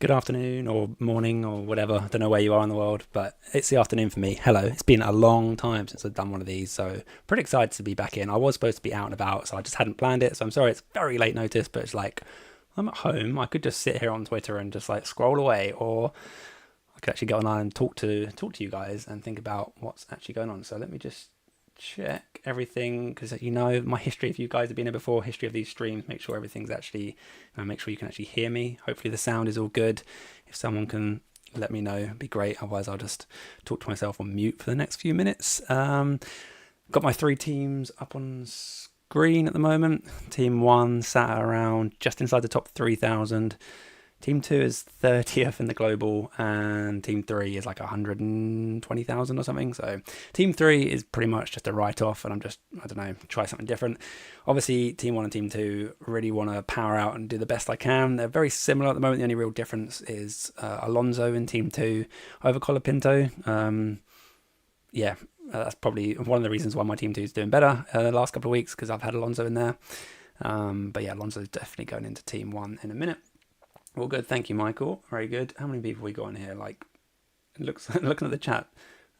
Good afternoon or morning or whatever. I don't know where you are in the world, but it's the afternoon for me. Hello. It's been a long time since I've done one of these, so pretty excited to be back in. I was supposed to be out and about, so I just hadn't planned it. So I'm sorry it's very late notice, but it's like I'm at home. I could just sit here on Twitter and just like scroll away, or I could actually go online and talk to you guys and think about what's actually going on. So let me just check everything because my history. If you guys have been here before, history of these streams, make sure everything's actually, make sure you can actually hear me. Hopefully the sound is all good. If someone can let me know, it'd be great. Otherwise I'll just talk to myself on mute for the next few minutes. Got my three teams up on screen at the moment. Team 1 sat around just inside the top 3,000. Team 2 is 30th in the global, and Team 3 is like 120,000 or something. So Team 3 is pretty much just a write-off, and I don't know, try something different. Obviously, Team 1 and Team 2 really want to power out and do the best I can. They're very similar at the moment. The only real difference is Alonso in Team 2 over Colapinto. That's probably one of the reasons why my Team 2 is doing better the last couple of weeks, because I've had Alonso in there. But yeah, Alonso's definitely going into Team 1 in a minute. All good, thank you, Michael. Very good. How many people we got in here? Like, looking at the chat,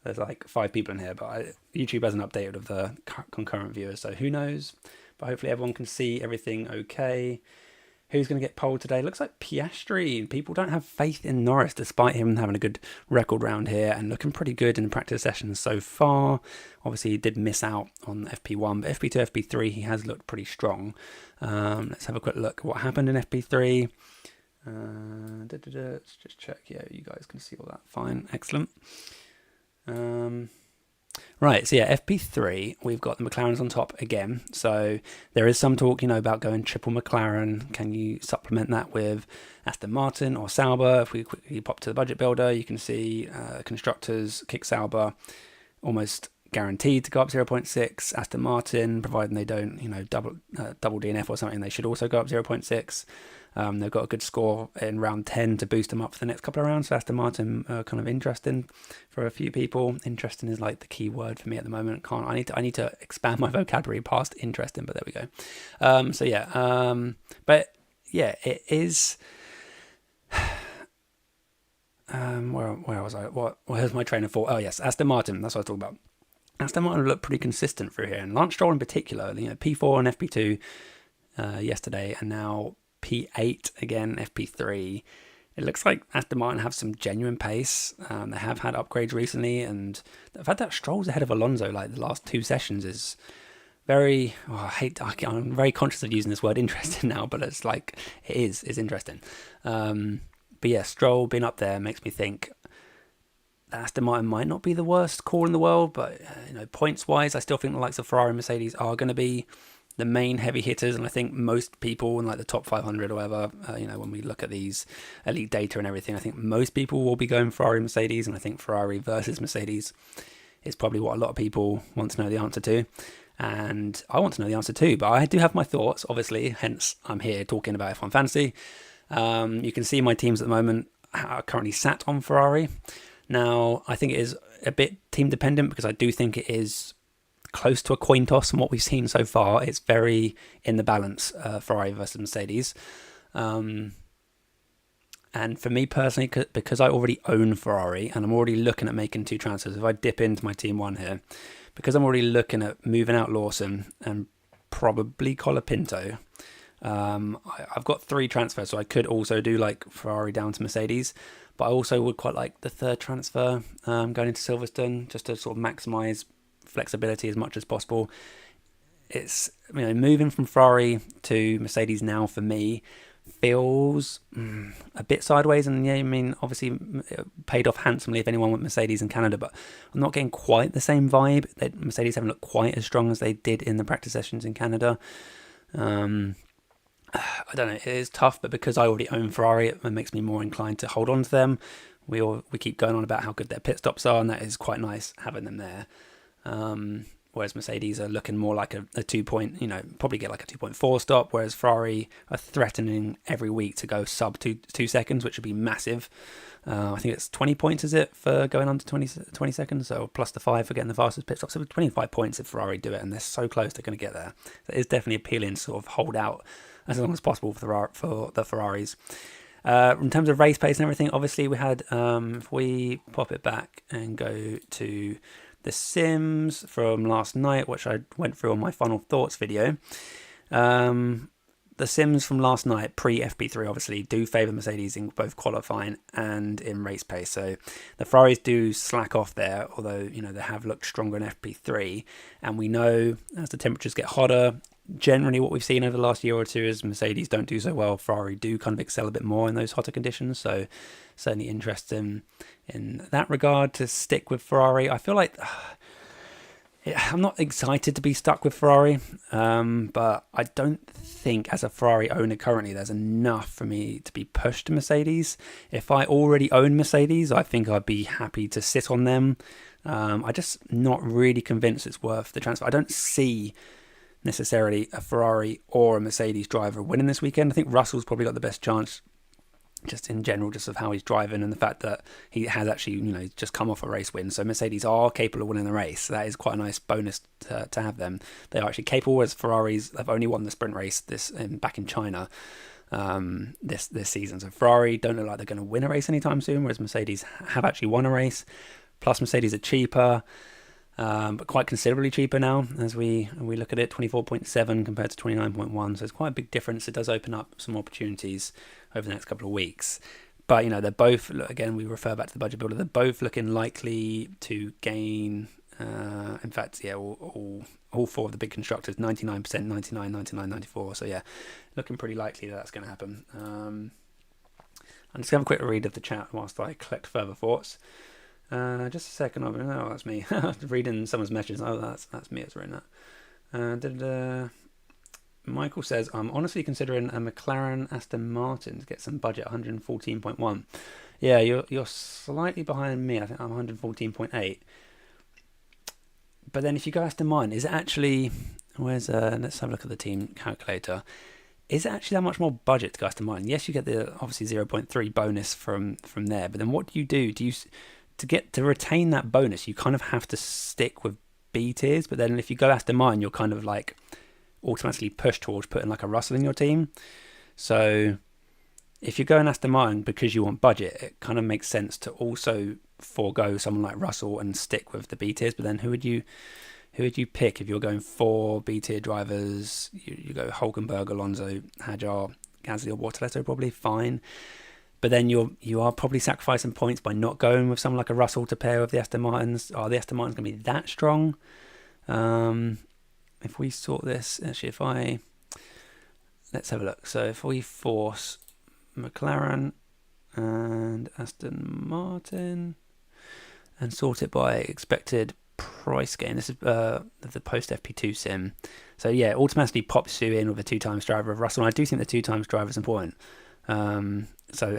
there's like 5 people in here, but YouTube hasn't updated of the concurrent viewers, so who knows? But hopefully everyone can see everything okay. Who's going to get polled today? Looks like Piastri. People don't have faith in Norris, despite him having a good record round here and looking pretty good in the practice sessions so far. Obviously, he did miss out on FP1, but FP2, FP3, he has looked pretty strong. Let's have a quick look at what happened in FP3. Let's just check. Yeah, you guys can see all that. Fine, excellent. Right, so yeah, FP3, we've got the McLarens on top again. So there is some talk, about going triple McLaren. Can you supplement that with Aston Martin or Sauber? If we quickly pop to the budget builder, you can see constructors kick Sauber almost guaranteed to go up 0.6. Aston Martin, providing they don't, double DNF or something, they should also go up 0.6. They've got a good score in round 10 to boost them up for the next couple of rounds. So Aston Martin kind of interesting for a few people. Interesting is like the key word for me at the moment. I need to expand my vocabulary past interesting, but there we go. But yeah, it is. Where was I? Where's my train of thought? Oh yes, Aston Martin. That's what I was talking about. Aston Martin looked pretty consistent through here, and Lance Stroll in particular. P4 and FP2 yesterday, and now P8 again, FP3. It looks like Aston Martin have some genuine pace. They have had upgrades recently, and the fact that Stroll's ahead of Alonso like the last 2 sessions is very. I'm very conscious of using this word interesting now, but it's like it's interesting. But yeah, Stroll being up there makes me think that Aston Martin might not be the worst call in the world, but points wise, I still think the likes of Ferrari and Mercedes are going to be the main heavy hitters, and I think most people in like the top 500 or whatever, when we look at these elite data and everything, I think most people will be going Ferrari and Mercedes, and I think Ferrari versus Mercedes is probably what a lot of people want to know the answer to, and I want to know the answer too, but I do have my thoughts, obviously, hence I'm here talking about F1 Fantasy. You can see my teams at the moment are currently sat on Ferrari. Now, I think it is a bit team dependent because I do think it is close to a coin toss from what we've seen so far. It's very in the balance, Ferrari versus Mercedes. And for me personally, because I already own Ferrari and I'm already looking at making 2 transfers, if I dip into my team 1 here, because I'm already looking at moving out Lawson and probably Colapinto, I've got 3 transfers, so I could also do like Ferrari down to Mercedes, but I also would quite like the 3rd transfer going into Silverstone just to sort of maximise flexibility as much as possible. It's moving from Ferrari to Mercedes now for me feels a bit sideways, and obviously it paid off handsomely if anyone went Mercedes in Canada, but I'm not getting quite the same vibe. That Mercedes haven't looked quite as strong as they did in the practice sessions in Canada. I don't know, it is tough, but because I already own Ferrari, it makes me more inclined to hold on to them. We keep going on about how good their pit stops are, and that is quite nice having them there. Whereas Mercedes are looking more like a 2 point, probably get like a 2.4 stop, whereas Ferrari are threatening every week to go sub 2 seconds, which would be massive. I think it's 20 points, is it, for going under 20 seconds? So plus the 5 for getting the fastest pit stop. So 25 points if Ferrari do it, and they're so close they're going to get there. So it is definitely appealing to sort of hold out as long as possible for the Ferraris. In terms of race pace and everything, obviously we had, if we pop it back and go to the sims from last night, which I went through on my final thoughts video. The sims from last night, pre-FP3, obviously, do favour Mercedes in both qualifying and in race pace. So the Ferraris do slack off there, although, you know, they have looked stronger in FP3. And we know as the temperatures get hotter, generally what we've seen over the last year or two is Mercedes don't do so well. Ferrari do kind of excel a bit more in those hotter conditions. So certainly interesting in that regard to stick with Ferrari. I feel like I'm not excited to be stuck with Ferrari, but I don't think as a Ferrari owner currently there's enough for me to be pushed to Mercedes. If I already own Mercedes, I think I'd be happy to sit on them. I'm just not really convinced it's worth the transfer. I don't see necessarily a Ferrari or a Mercedes driver winning this weekend. I think Russell's probably got the best chance, just in general, just of how he's driving and the fact that he has actually, you know, just come off a race win. So Mercedes are capable of winning the race. That is quite a nice bonus to have them. They are actually capable, as Ferraris have only won the sprint race back in China this season. So Ferrari don't look like they're going to win a race anytime soon, whereas Mercedes have actually won a race. Plus Mercedes are cheaper, but quite considerably cheaper now as we look at it, 24.7 compared to 29.1. So it's quite a big difference. It does open up some opportunities over the next couple of weeks. But, you know, they're both, again, we refer back to the budget builder, they're both looking likely to gain, in fact, yeah, all four of the big constructors, 99%, 99, 99, 94. So, yeah, looking pretty likely that's going to happen. I'm just going to have a quick read of the chat whilst I collect further thoughts. Just a second. Oh, that's me. Reading someone's messages. Oh, that's me. It's written that. Michael says, I'm honestly considering a McLaren Aston Martin to get some budget, 114.1. Yeah, you're slightly behind me. I think I'm 114.8. But then if you go Aston Martin, is it actually, let's have a look at the team calculator. Is it actually that much more budget to go Aston Martin? Yes, you get the obviously 0.3 bonus from there. But then what do? To retain that bonus, you kind of have to stick with B tiers. But then if you go Aston Martin, you're kind of like automatically pushed towards putting like a Russell in your team. So if you're going Aston Martin because you want budget, it kind of makes sense to also forego someone like Russell and stick with the B tiers. But then who would you pick if you're going 4 B tier drivers? You go Hulkenberg, Alonso, Hadjar, Gasly or Bortoletto, probably fine. But then you are probably sacrificing points by not going with someone like a Russell to pair with the Aston Martins. Are the Aston Martins going to be that strong? If we sort this, actually, let's have a look. So if we force McLaren and Aston Martin and sort it by expected price gain. This is the post FP2 sim. So yeah, it automatically pops you in with a 2x driver of Russell. And I do think the 2x driver is important. So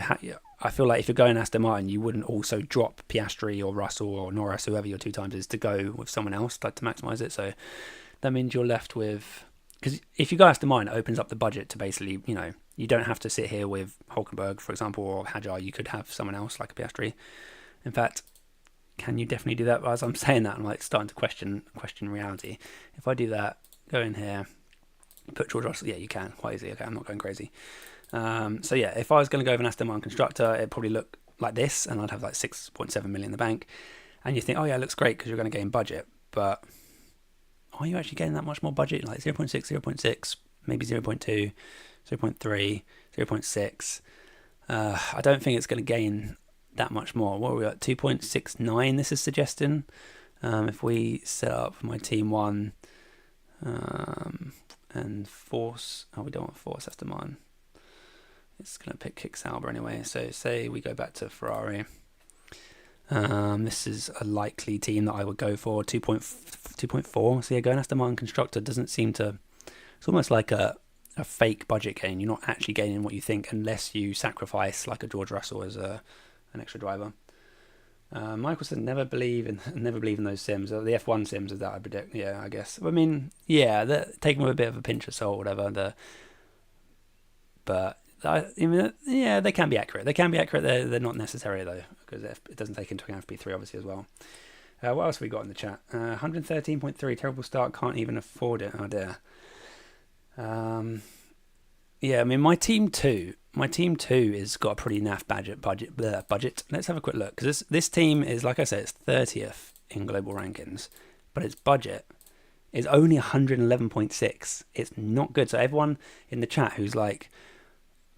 I feel like if you're going Aston Martin, you wouldn't also drop Piastri or Russell or Norris, whoever your 2x is, to go with someone else, like to maximise it. So that means you're left with, because if you go Aston Martin, it opens up the budget to basically, you know, you don't have to sit here with Hulkenberg, for example, or Hadjar. You could have someone else like a Piastri. In fact, can you definitely do that? As I'm saying that, I'm like starting to question reality. If I do that, go in here, put George Russell, yeah, you can quite easily. Okay, I'm not going crazy. So yeah, if I was going to go with an Aston Martin constructor, it'd probably look like this, and I'd have like 6.7 million in the bank. And you think, oh yeah, it looks great because you're going to gain budget, but are you actually getting that much more budget? Like 0.6, 0.6, maybe 0.2, 0.3, 0.6. I don't think it's going to gain that much more. What are we at? 2.69 this is suggesting. If we set up my team 1 and force, we don't want to force Aston Martin. It's going to pick Kick Sauber anyway. So say we go back to Ferrari. This is a likely team that I would go for, 2.4. So yeah, going Aston Martin constructor doesn't seem to, it's almost like a fake budget gain. You're not actually gaining what you think unless you sacrifice like a George Russell as an extra driver. Michael said never believe in those sims. The F1 sims is that I predict. Yeah, I guess. I mean, yeah, take them with a bit of a pinch of salt, whatever. Yeah, they can be accurate. They're not necessary though, because it doesn't take into account FP3 obviously as well. What else have we got in the chat? 113.3, terrible start, can't even afford it. Oh dear. Yeah, I mean my team 2 my team 2 is got a pretty naff budget. Let's have a quick look, because this team is, like I said, it's 30th in global rankings, but its budget is only 111.6. It's not good. So everyone in the chat who's like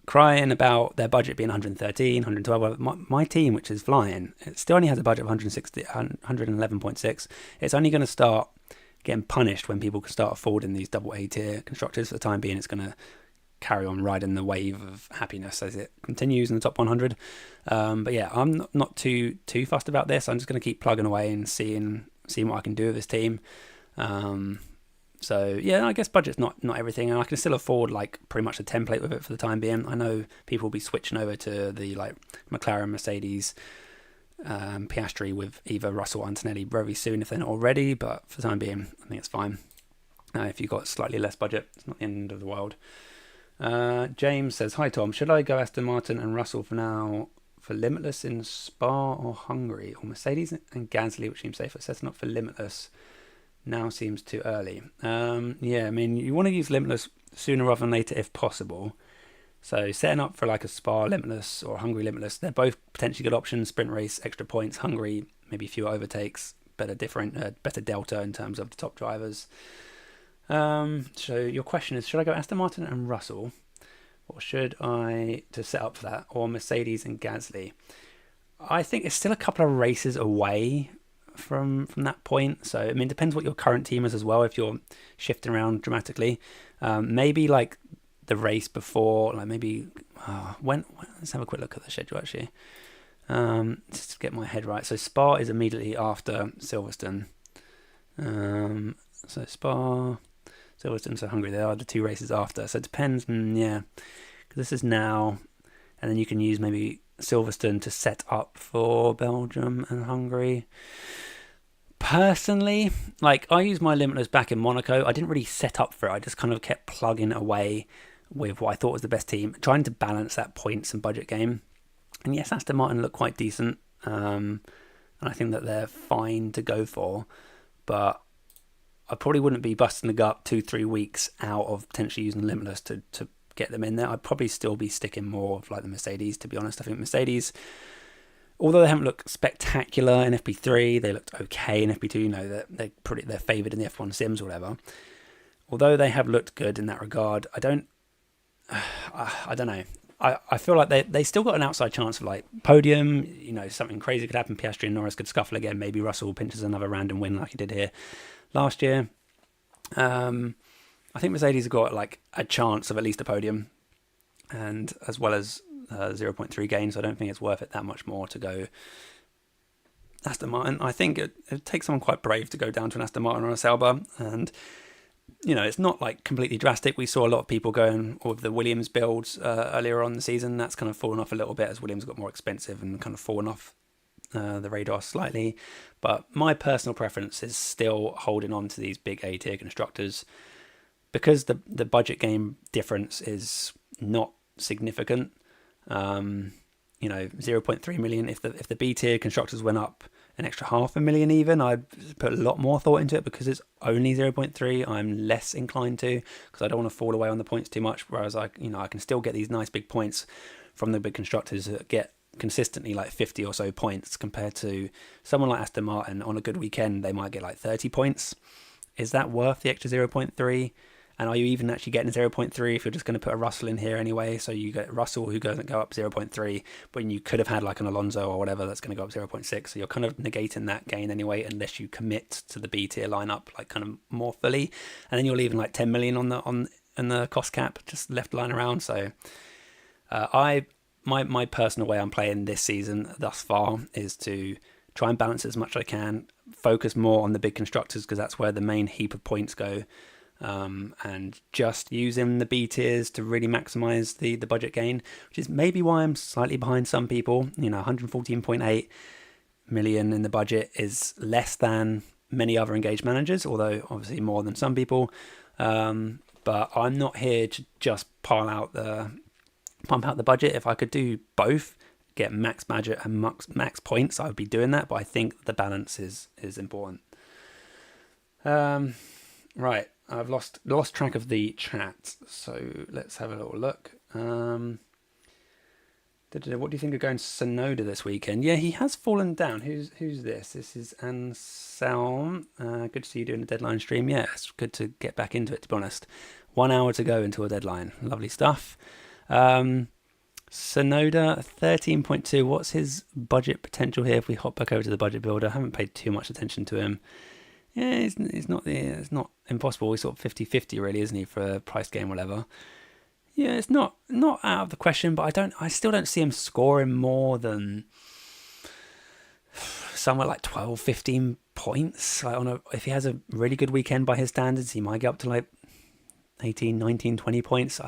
crying about their budget being 113, 112, my team, which is flying, it still only has a budget of 111.6. It's only going to start getting punished when people can start affording these double A tier constructors. For the time being, it's going to carry on riding the wave of happiness as it continues in the top 100. But yeah, I'm not too fussed about this. I'm just going to keep plugging away and seeing what I can do with this team. So yeah, I guess budget's not everything, and I can still afford like pretty much a template with it for the time being. I know people will be switching over to the like McLaren, Mercedes, Piastri with either Russell or Antonelli very soon if they're not already, but for the time being, I think it's fine. If you've got slightly less budget, it's not the end of the world. James says, hi Tom, should I go Aston Martin and Russell for now for Limitless in Spa or Hungary, or Mercedes and Gasly, which seems safer? Setting up for Limitless now seems too early. Yeah, I mean, you want to use Limitless sooner rather than later if possible. So setting up for like a Spa Limitless or Hungary Limitless, they're both potentially good options. Sprint race, extra points. Hungary, maybe fewer overtakes, better delta in terms of the top drivers. So your question is, should I go Aston Martin and Russell, or should I to set up for that, or Mercedes and Gasly? I think it's still a couple of races away from that point. So I mean, it depends what your current team is as well. If you're shifting around dramatically, maybe like the race before, like maybe when let's have a quick look at the schedule actually, just to get my head right. So Spa is immediately after Silverstone. So Spa, Silverstone, so Hungary, they are the two races after. So it depends, yeah, because this is now, and then you can use maybe Silverstone to set up for Belgium and Hungary. Personally, like I used my Limitless back in Monaco. I didn't really set up for it. I just kind of kept plugging away with what I thought was the best team, trying to balance that points and budget game. And yes, Aston Martin look quite decent, and I think that they're fine to go for, but I probably wouldn't be busting the gut 2-3 weeks out of potentially using Limitless to get them in there. I'd probably still be sticking more of like the Mercedes, to be honest. I think Mercedes, although they haven't looked spectacular in FP3, they looked okay in FP2. You know, they're favoured in the F1 sims or whatever. Although they have looked good in that regard, I don't know. I feel like they still got an outside chance of like podium. You know, something crazy could happen. Piastri and Norris could scuffle again. Maybe Russell pinches another random win like he did here last year. I think Mercedes have got like a chance of at least a podium, and as well as 0.3 gain. So I don't think it's worth it that much more to go Aston Martin. I think it takes someone quite brave to go down to an Aston Martin or a Sauber, and you know, it's not like completely drastic. We saw a lot of people going with the Williams builds earlier on in the season. That's kind of fallen off a little bit as Williams got more expensive and kind of fallen off the radar slightly. But my personal preference is still holding on to these big A-tier constructors, because the budget game difference is not significant. You know, 0.3 million. If the B-tier constructors went up an extra 500,000 even, I'd put a lot more thought into it. Because it's only 0.3, I'm less inclined to, because I don't want to fall away on the points too much. Whereas I can still get these nice big points from the big constructors that get consistently like 50 or so points, compared to someone like Aston Martin. On a good weekend, they might get like 30 points. Is that worth the extra 0.3? And are you even actually getting 0.3 if you're just going to put a Russell in here anyway? So you get Russell who doesn't go up 0.3, but you could have had like an Alonso or whatever that's going to go up 0.6. So you're kind of negating that gain anyway, unless you commit to the B tier lineup like kind of more fully. And then you're leaving like 10 million on the cost cap just left lying around. So my personal way I'm playing this season thus far is to try and balance it as much as I can, focus more on the big constructors because that's where the main heap of points go. And just using the B tiers to really maximize the budget gain, which is maybe why I'm slightly behind some people. 114.8 million in the budget is less than many other engaged managers, although obviously more than some people. But I'm not here to just pump out the budget. If I could do both, get max budget and max points, I would be doing that. But I think the balance is important. Right. I've lost track of the chat, so let's have a little look. What do you think of going to Tsunoda this weekend? Yeah, he has fallen down. Who's this? This is Anselm. Good to see you doing a deadline stream. Yeah, it's good to get back into it, to be honest. 1 hour to go until a deadline. Lovely stuff. Tsunoda, 13.2. What's his budget potential here if we hop back over to the budget builder? I haven't paid too much attention to him. Yeah, it's not impossible. He's sort of 50-50 really, isn't he, for a price game or whatever. Yeah, it's not out of the question, but I still don't see him scoring more than somewhere like 12, 15 points. Like if he has a really good weekend by his standards, he might get up to like 18, 19, 20 points.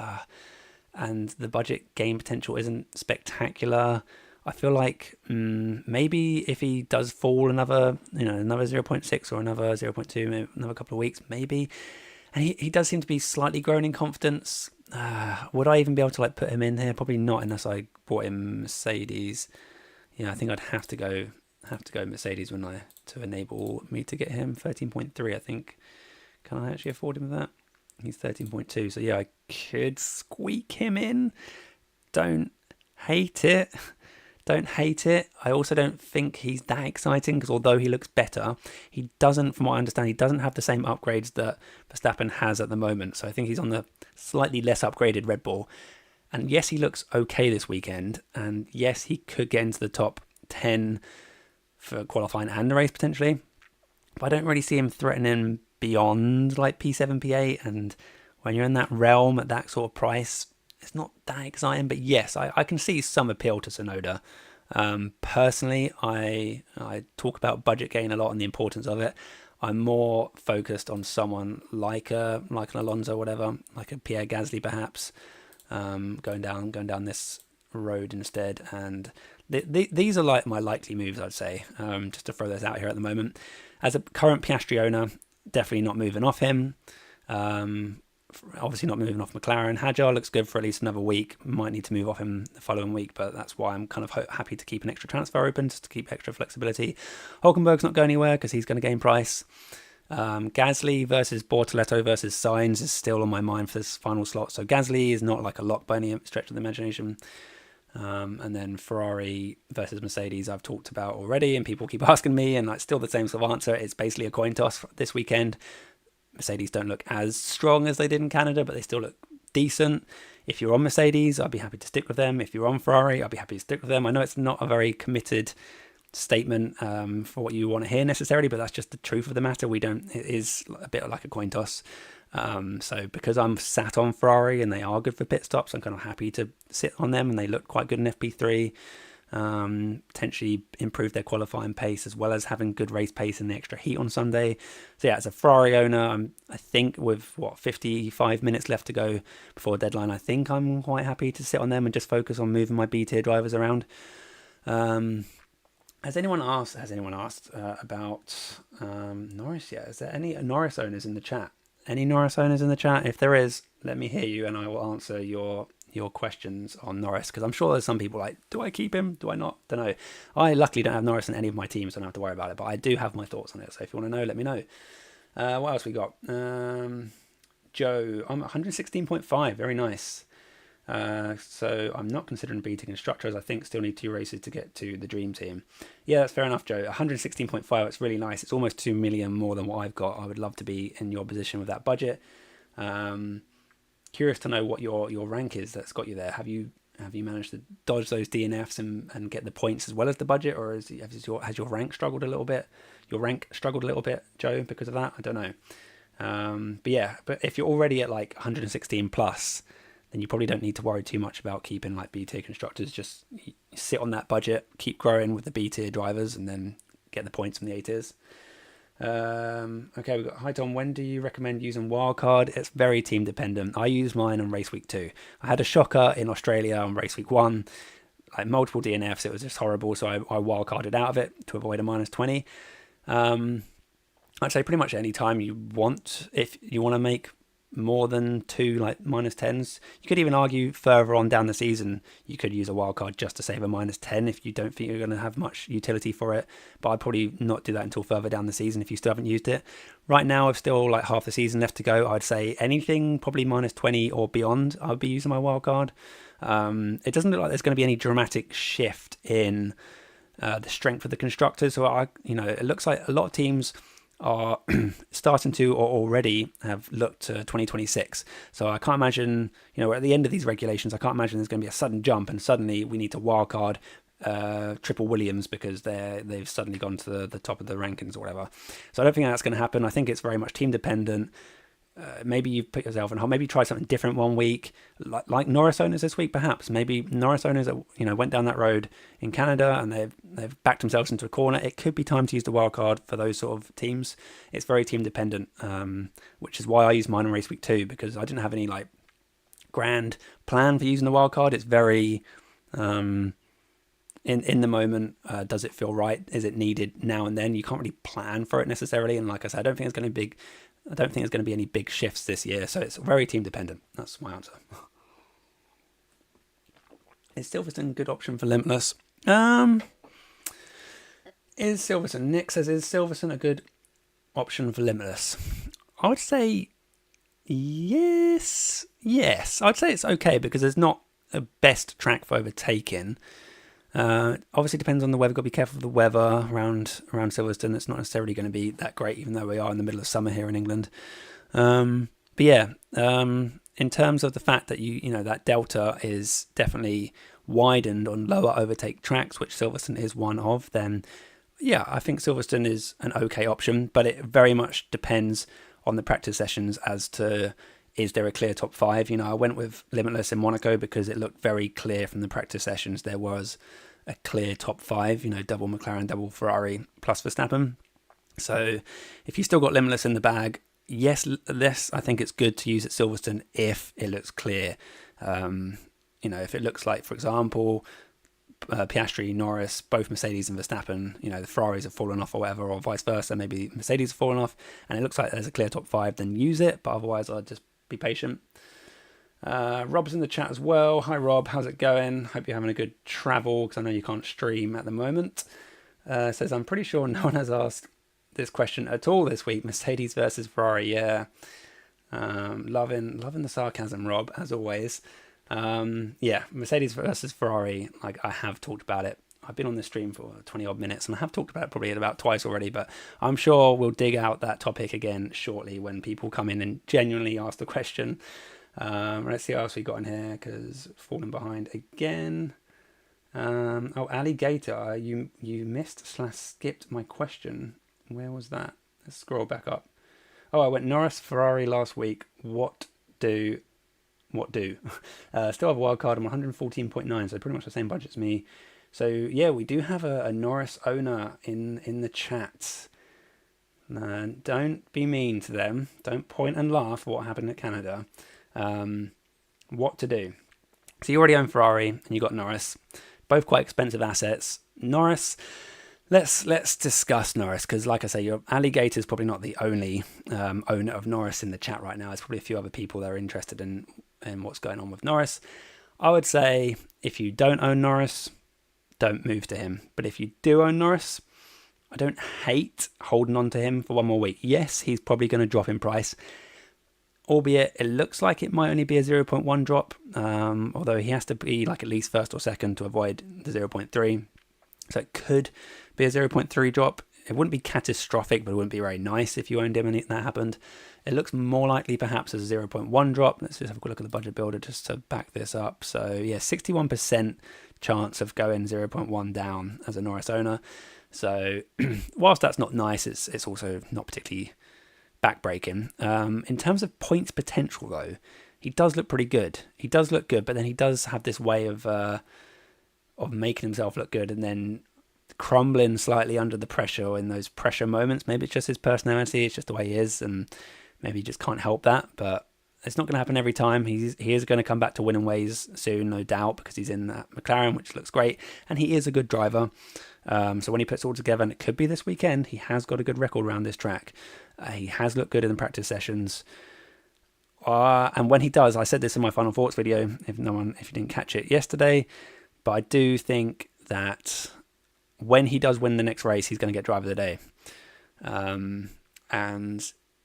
And the budget gain potential isn't spectacular. I feel like maybe if he does fall another 0.6 or another 0.2, maybe another couple of weeks, maybe. And he does seem to be slightly growing in confidence. Would I even be able to like put him in here? Probably not, unless I bought him Mercedes. Yeah, I think I'd have to go Mercedes to enable me to get him 13.3. I think. Can I actually afford him with that? He's 13.2. So yeah, I could squeak him in. Don't hate it. I also don't think he's that exciting because although he looks better, he doesn't, from what I understand, he doesn't have the same upgrades that Verstappen has at the moment. So I think he's on the slightly less upgraded Red Bull. And yes, he looks okay this weekend. And yes, he could get into the top 10 for qualifying and the race potentially. But I don't really see him threatening beyond like P7, P8. And when you're in that realm at that sort of price, it's not that exciting, but yes, I can see some appeal to Tsunoda. Personally, I talk about budget gain a lot and the importance of it. I'm more focused on someone like an Alonso, whatever, like a Pierre Gasly perhaps, going down this road instead. And these are like my likely moves, I'd say, just to throw those out here at the moment. As a current Piastri owner, definitely not moving off him. Obviously not moving off McLaren. Hadjar looks good for at least another week. Might need to move off him the following week, but that's why I'm kind of happy to keep an extra transfer open, just to keep extra flexibility. Hulkenberg's not going anywhere because he's going to gain price. Gasly versus Bortoletto versus Sainz is still on my mind for this final slot. So Gasly is not like a lock by any stretch of the imagination. And then Ferrari versus Mercedes I've talked about already, and people keep asking me, and like still the same sort of answer. It's basically a coin toss this weekend. Mercedes don't look as strong as they did in Canada, but they still look decent. If you're on Mercedes, I'd be happy to stick with them. If you're on Ferrari, I'd be happy to stick with them. I know it's not a very committed statement for what you want to hear necessarily, but that's just the truth of the matter. It is a bit like a coin toss. So because I'm sat on Ferrari and they are good for pit stops, I'm kind of happy to sit on them, and they look quite good in FP3. Potentially improve their qualifying pace as well as having good race pace and the extra heat on Sunday. So yeah, as a Ferrari owner, I think with 55 minutes left to go before deadline, I think I'm quite happy to sit on them and just focus on moving my B tier drivers around. Has anyone asked about Norris yet? Is there any Norris owners in the chat? Any Norris owners in the chat? If there is, let me hear you and I will answer your questions on Norris, because I'm sure there's some people like, do I keep him? Do I not? Don't know. I luckily don't have Norris in any of my teams, so I don't have to worry about it, but I do have my thoughts on it. So if you want to know, let me know. What else we got? Joe, I'm 116.5. Very nice. So I'm not considering beating constructors. I think still need 2 races to get to the dream team. Yeah, that's fair enough, Joe. 116.5. It's really nice. It's almost 2 million more than what I've got. I would love to be in your position with that budget. Curious to know what your rank is that's got you there. Have you managed to dodge those DNFs and get the points as well as the budget, or has your rank struggled a little bit? Your rank struggled a little bit, Joe, because of that? I don't know. But if you're already at like 116 plus, then you probably don't need to worry too much about keeping like B tier constructors. Just sit on that budget, keep growing with the B tier drivers, and then get the points from the A tiers. Okay, we've got, hi Tom, when do you recommend using wildcard? It's very team dependent. I use mine on race week 2. I had a shocker in Australia on race week 1, like multiple DNFs. It was just horrible, so I wildcarded out of it to avoid a -20. I'd say pretty much any time you want. If you want to make more than 2 like -10s, you could even argue further on down the season you could use a wildcard just to save a -10 if you don't think you're going to have much utility for it. But I'd probably not do that until further down the season if you still haven't used it. Right now I've still like half the season left to go. I'd say anything probably -20 or beyond I'd be using my wildcard. It doesn't look like there's going to be any dramatic shift in the strength of the constructors. So it looks like a lot of teams are starting to or already have looked to 2026. So I can't imagine, we're at the end of these regulations. I can't imagine there's going to be a sudden jump and suddenly we need to wildcard Triple Williams because they've suddenly gone to the top of the rankings or whatever. So I don't think that's going to happen. I think it's very much team dependent. Maybe you've put yourself in hold. Maybe try something different one week, like Norris owners this week, perhaps. Maybe Norris owners that went down that road in Canada and they've backed themselves into a corner. It could be time to use the wild card for those sort of teams. It's very team dependent, which is why I used mine in race week 2 because I didn't have any grand plan for using the wild card. It's very in the moment. Does it feel right? Is it needed now and then? You can't really plan for it necessarily. And like I said, I don't think there's going to be any big shifts this year, so it's very team dependent. That's my answer. Is Silverstone a good option for Limitless? Is Silverstone? Nick says, is Silverstone a good option for Limitless? I would say yes. I'd say it's okay because there's not a best track for overtaking. Obviously depends on the weather. Got to be careful of the weather around Silverstone. It's not necessarily going to be that great, even though we are in the middle of summer here in England. But yeah, in terms of the fact that that delta is definitely widened on lower overtake tracks, which Silverstone is one of, then yeah, I think Silverstone is an okay option, but it very much depends on the practice sessions as to is there a clear top 5. I went with Limitless in Monaco because it looked very clear from the practice sessions there was a clear top 5, double McLaren, double Ferrari plus Verstappen. So if you still got Limitless in the bag, yes, I think it's good to use at Silverstone if it looks clear. If it looks like, for example, Piastri, Norris, both Mercedes and Verstappen, the Ferraris have fallen off or whatever, or vice versa, maybe Mercedes have fallen off, and it looks like there's a clear top 5, then use it, but otherwise I'd just be patient. Rob's in the chat as well. Hi Rob, how's it going? Hope you're having a good travel because I know you can't stream at the moment. Says, I'm pretty sure no one has asked this question at all this week. Mercedes versus Ferrari, yeah. Loving the sarcasm, Rob, as always. Yeah, Mercedes versus Ferrari, I have talked about it. I've been on this stream for 20 odd minutes and I have talked about it probably about twice already, but I'm sure we'll dig out that topic again shortly when people come in and genuinely ask the question. Let's see what else we got in here because falling behind again. Alligator, you missed/skipped my question. Where was that? Let's scroll back up. I went Norris Ferrari last week. What do? Still have a wild card. I'm 114.9, so pretty much the same budget as me. So yeah, we do have a Norris owner in the chat. Don't be mean to them. Don't point and laugh at what happened at Canada. What to do? So you already own Ferrari and you got Norris. Both quite expensive assets. Norris. Let's discuss Norris because, like I say, your Alligator is probably not the only owner of Norris in the chat right now. There's probably a few other people that are interested in what's going on with Norris. I would say if you don't own Norris, don't move to him. But if you do own Norris, I don't hate holding on to him for one more week. Yes, he's probably going to drop in price, albeit it looks like it might only be a 0.1 drop, although he has to be at least first or second to avoid the 0.3. So it could be a 0.3 drop. It wouldn't be catastrophic, but it wouldn't be very nice if you owned him and that happened. It looks more likely perhaps as a 0.1 drop. Let's just have a quick look at the budget builder just to back this up. So yeah, 61% chance of going 0.1 down as a Norris owner. So whilst that's not nice, it's also not particularly backbreaking. In terms of points potential though, he does look pretty good. He does look good, but then he does have this way of making himself look good and then crumbling slightly under the pressure in those pressure moments. Maybe it's just his personality, it's just the way he is, and maybe he just can't help that, but it's not going to happen every time. He is going to come back to winning ways soon, no doubt, because he's in that McLaren, which looks great, and he is a good driver. So when he puts it all together, and it could be this weekend, he has got a good record around this track. He has looked good in the practice sessions. And when he does, I said this in my final thoughts video, if you didn't catch it yesterday, but I do think that when he does win the next race, he's going to get driver of the day. And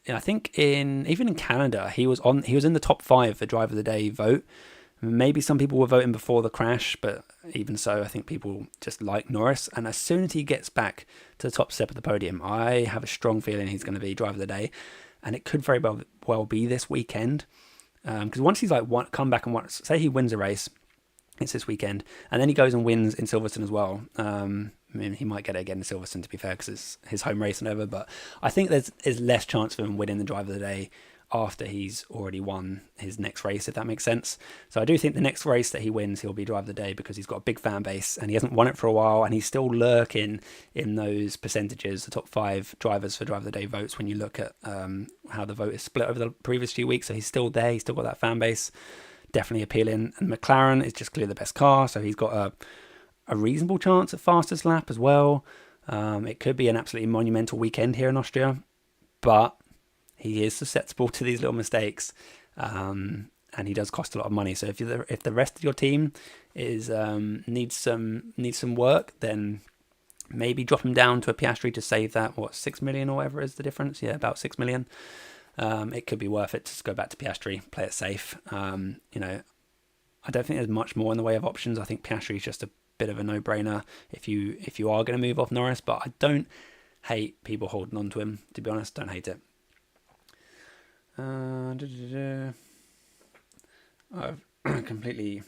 I think even in Canada, he was in the top 5 for driver of the day vote Maybe some people were voting before the crash, but even so, I think people just like Norris. And as soon as he gets back to the top step of the podium, I have a strong feeling he's going to be driver of the day. And it could very well be this weekend. Because once he's come back and say he wins a race, it's this weekend, and then he goes and wins in Silverstone as well. I mean, he might get it again in Silverstone, to be fair, because it's his home race and whatever. But I think there's less chance of him winning the driver of the day after he's already won his next race, if that makes sense. So I do think the next race that he wins, he'll be driver of the day, because he's got a big fan base and he hasn't won it for a while, and he's still lurking in those percentages, the top 5 drivers for driver of the day votes, when you look at how the vote is split over the previous few weeks. So he's still there, he's still got that fan base, definitely appealing. And McLaren is just clearly the best car, so he's got a reasonable chance at fastest lap as well. It could be an absolutely monumental weekend here in Austria, but he is susceptible to these little mistakes, and he does cost a lot of money. So if the rest of your team is needs some work, then maybe drop him down to a Piastri to save that 6 million or whatever is the difference. Yeah, about 6 million. It could be worth it to just go back to Piastri, play it safe. I don't think there's much more in the way of options. I think Piastri is just a bit of a no-brainer if you are going to move off Norris, but I don't hate people holding on to him, to be honest. Don't hate it. I've completely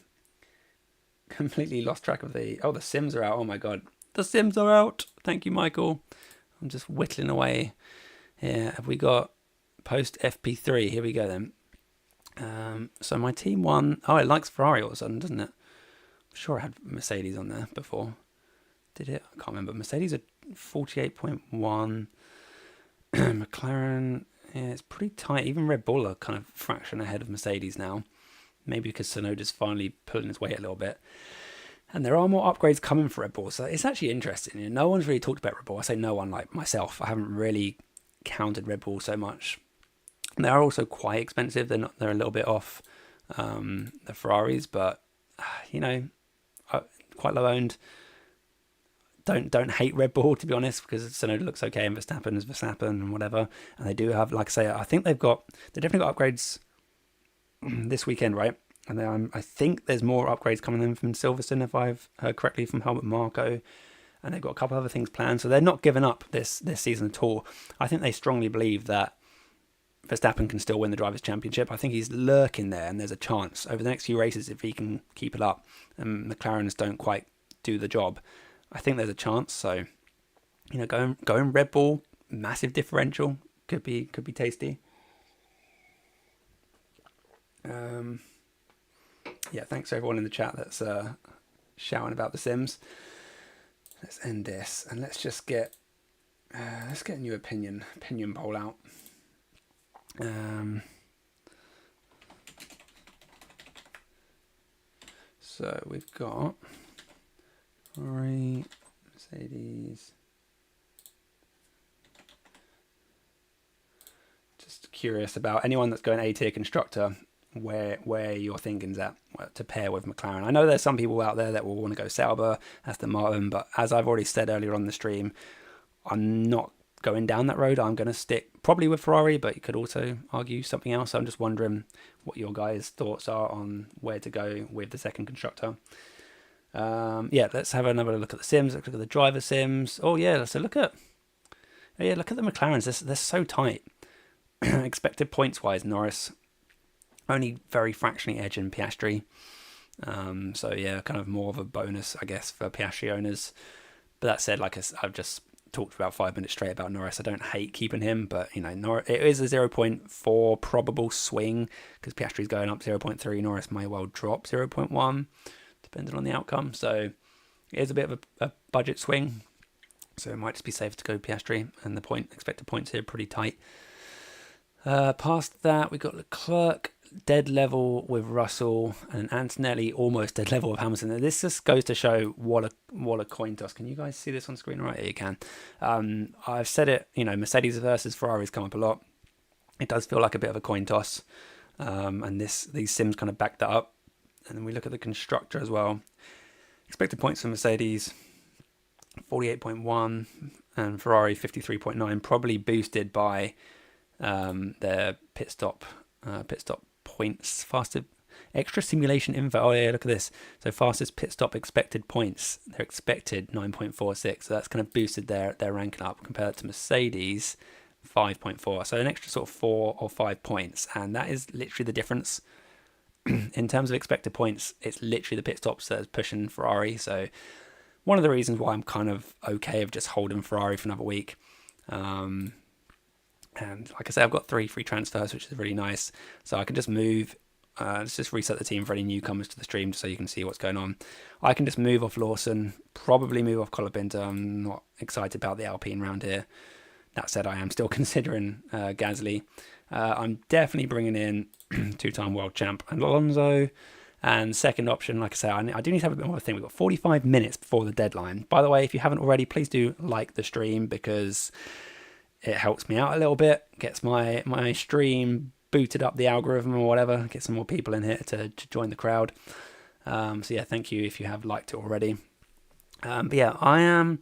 lost track of the Sims are out. Oh my god, the Sims are out. Thank you, Michael. I'm just whittling away here. Have we got post FP3? Here we go then. So my team won. Oh, it likes Ferrari all of a sudden, doesn't it? I'm sure I had Mercedes on there before. Did it? I can't remember. Mercedes are 48.1. McLaren. Yeah, it's pretty tight. Even Red Bull are kind of a fraction ahead of Mercedes now. Maybe because Tsunoda's finally pulling his weight a little bit. And there are more upgrades coming for Red Bull. So it's actually interesting. No one's really talked about Red Bull. I say no one, like myself. I haven't really counted Red Bull so much. They are also quite expensive. They're a little bit off the Ferraris, but quite low owned. Don't hate Red Bull, to be honest, because Tsunoda looks okay and Verstappen is Verstappen and whatever. And they do have, like I say, I think they definitely got upgrades this weekend, right? And I think there's more upgrades coming in from Silverstone, if I've heard correctly, from Helmut Marko. And they've got a couple other things planned. So they're not giving up this season at all. I think they strongly believe that Verstappen can still win the Drivers' Championship. I think he's lurking there, and there's a chance over the next few races if he can keep it up. And McLaren's don't quite do the job. I think there's a chance. So, going Red Bull, massive differential, could be tasty. Thanks to everyone in the chat that's shouting about the Sims. Let's end this and let's just get a new opinion poll out. So we've got Ferrari, Mercedes. Just curious about anyone that's going A-tier constructor, where your thinking's at to pair with McLaren. I know there's some people out there that will want to go Sauber, Aston Martin, but as I've already said earlier on the stream, I'm not going down that road. I'm going to stick probably with Ferrari, but you could also argue something else. So I'm just wondering what your guys' thoughts are on where to go with the second constructor. Let's have another look at the Sims. Let's look at the driver Sims. Oh yeah, so look at the McLarens. They're so tight. Expected points wise, Norris only very fractionally edging Piastri. Kind of more of a bonus, I guess, for Piastri owners. But that said, like I've just talked about 5 minutes straight about Norris, I don't hate keeping him, but Norris, it is a 0.4 probable swing because Piastri's going up 0.3. Norris may well drop 0.1, depending on the outcome. So it is a bit of a budget swing. So it might just be safer to go Piastri, and the expected points here are pretty tight. Past that, we got Leclerc dead level with Russell and Antonelli almost dead level with Hamilton. This just goes to show what a coin toss. Can you guys see this on screen? Right, here you can. I've said it, Mercedes versus Ferrari's come up a lot. It does feel like a bit of a coin toss, and these sims kind of back that up. And then we look at the constructor as well. Expected points for Mercedes 48.1 and Ferrari 53.9, probably boosted by their pit stop points, faster extra simulation info. Oh yeah, look at this. So fastest pit stop expected points. They're expected 9.46. So that's kind of boosted their ranking up compared to Mercedes 5.4. So an extra sort of 4 or 5 points, and that is literally the difference. In terms of expected points, it's literally the pit stops that is pushing Ferrari. So one of the reasons why I'm kind of okay of just holding Ferrari for another week. And like I said, I've got 3 free transfers, which is really nice. So I can just move. Let's just reset the team for any newcomers to the stream so you can see what's going on. I can just move off Lawson, probably move off Colapinto. I'm not excited about the Alpine round here. That said, I am still considering Gasly. I'm definitely bringing in 2-time world champ and Alonso. And second option, like I say, I do need to have a bit more of a thing. We've got 45 minutes before the deadline. By the way, if you haven't already, please do like the stream because it helps me out a little bit. Gets my stream booted up the algorithm or whatever. Get some more people in here to join the crowd. So yeah, thank you if you have liked it already. But yeah, I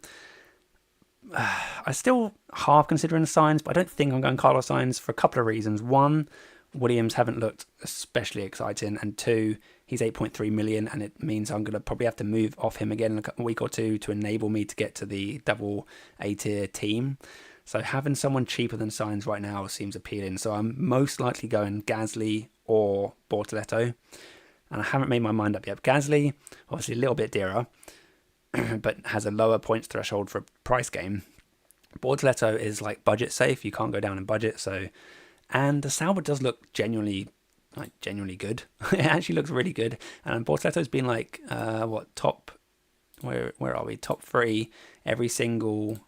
still half considering the Sainz, but I don't think I'm going Carlos Sainz for a couple of reasons. One, Williams haven't looked especially exciting, and 2, he's 8.3 million, and it means I'm going to probably have to move off him again in a week or 2 to enable me to get to the double A-tier team. So having someone cheaper than Sainz right now seems appealing. So I'm most likely going Gasly or Bortoleto, and I haven't made my mind up yet. Gasly, obviously a little bit dearer, but has a lower points threshold for a price game. Bortoleto is like budget safe. You can't go down in budget. So, and the Sauber does look genuinely good. It actually looks really good. And Bortoleto's been like, top, where are we? Top 3 every single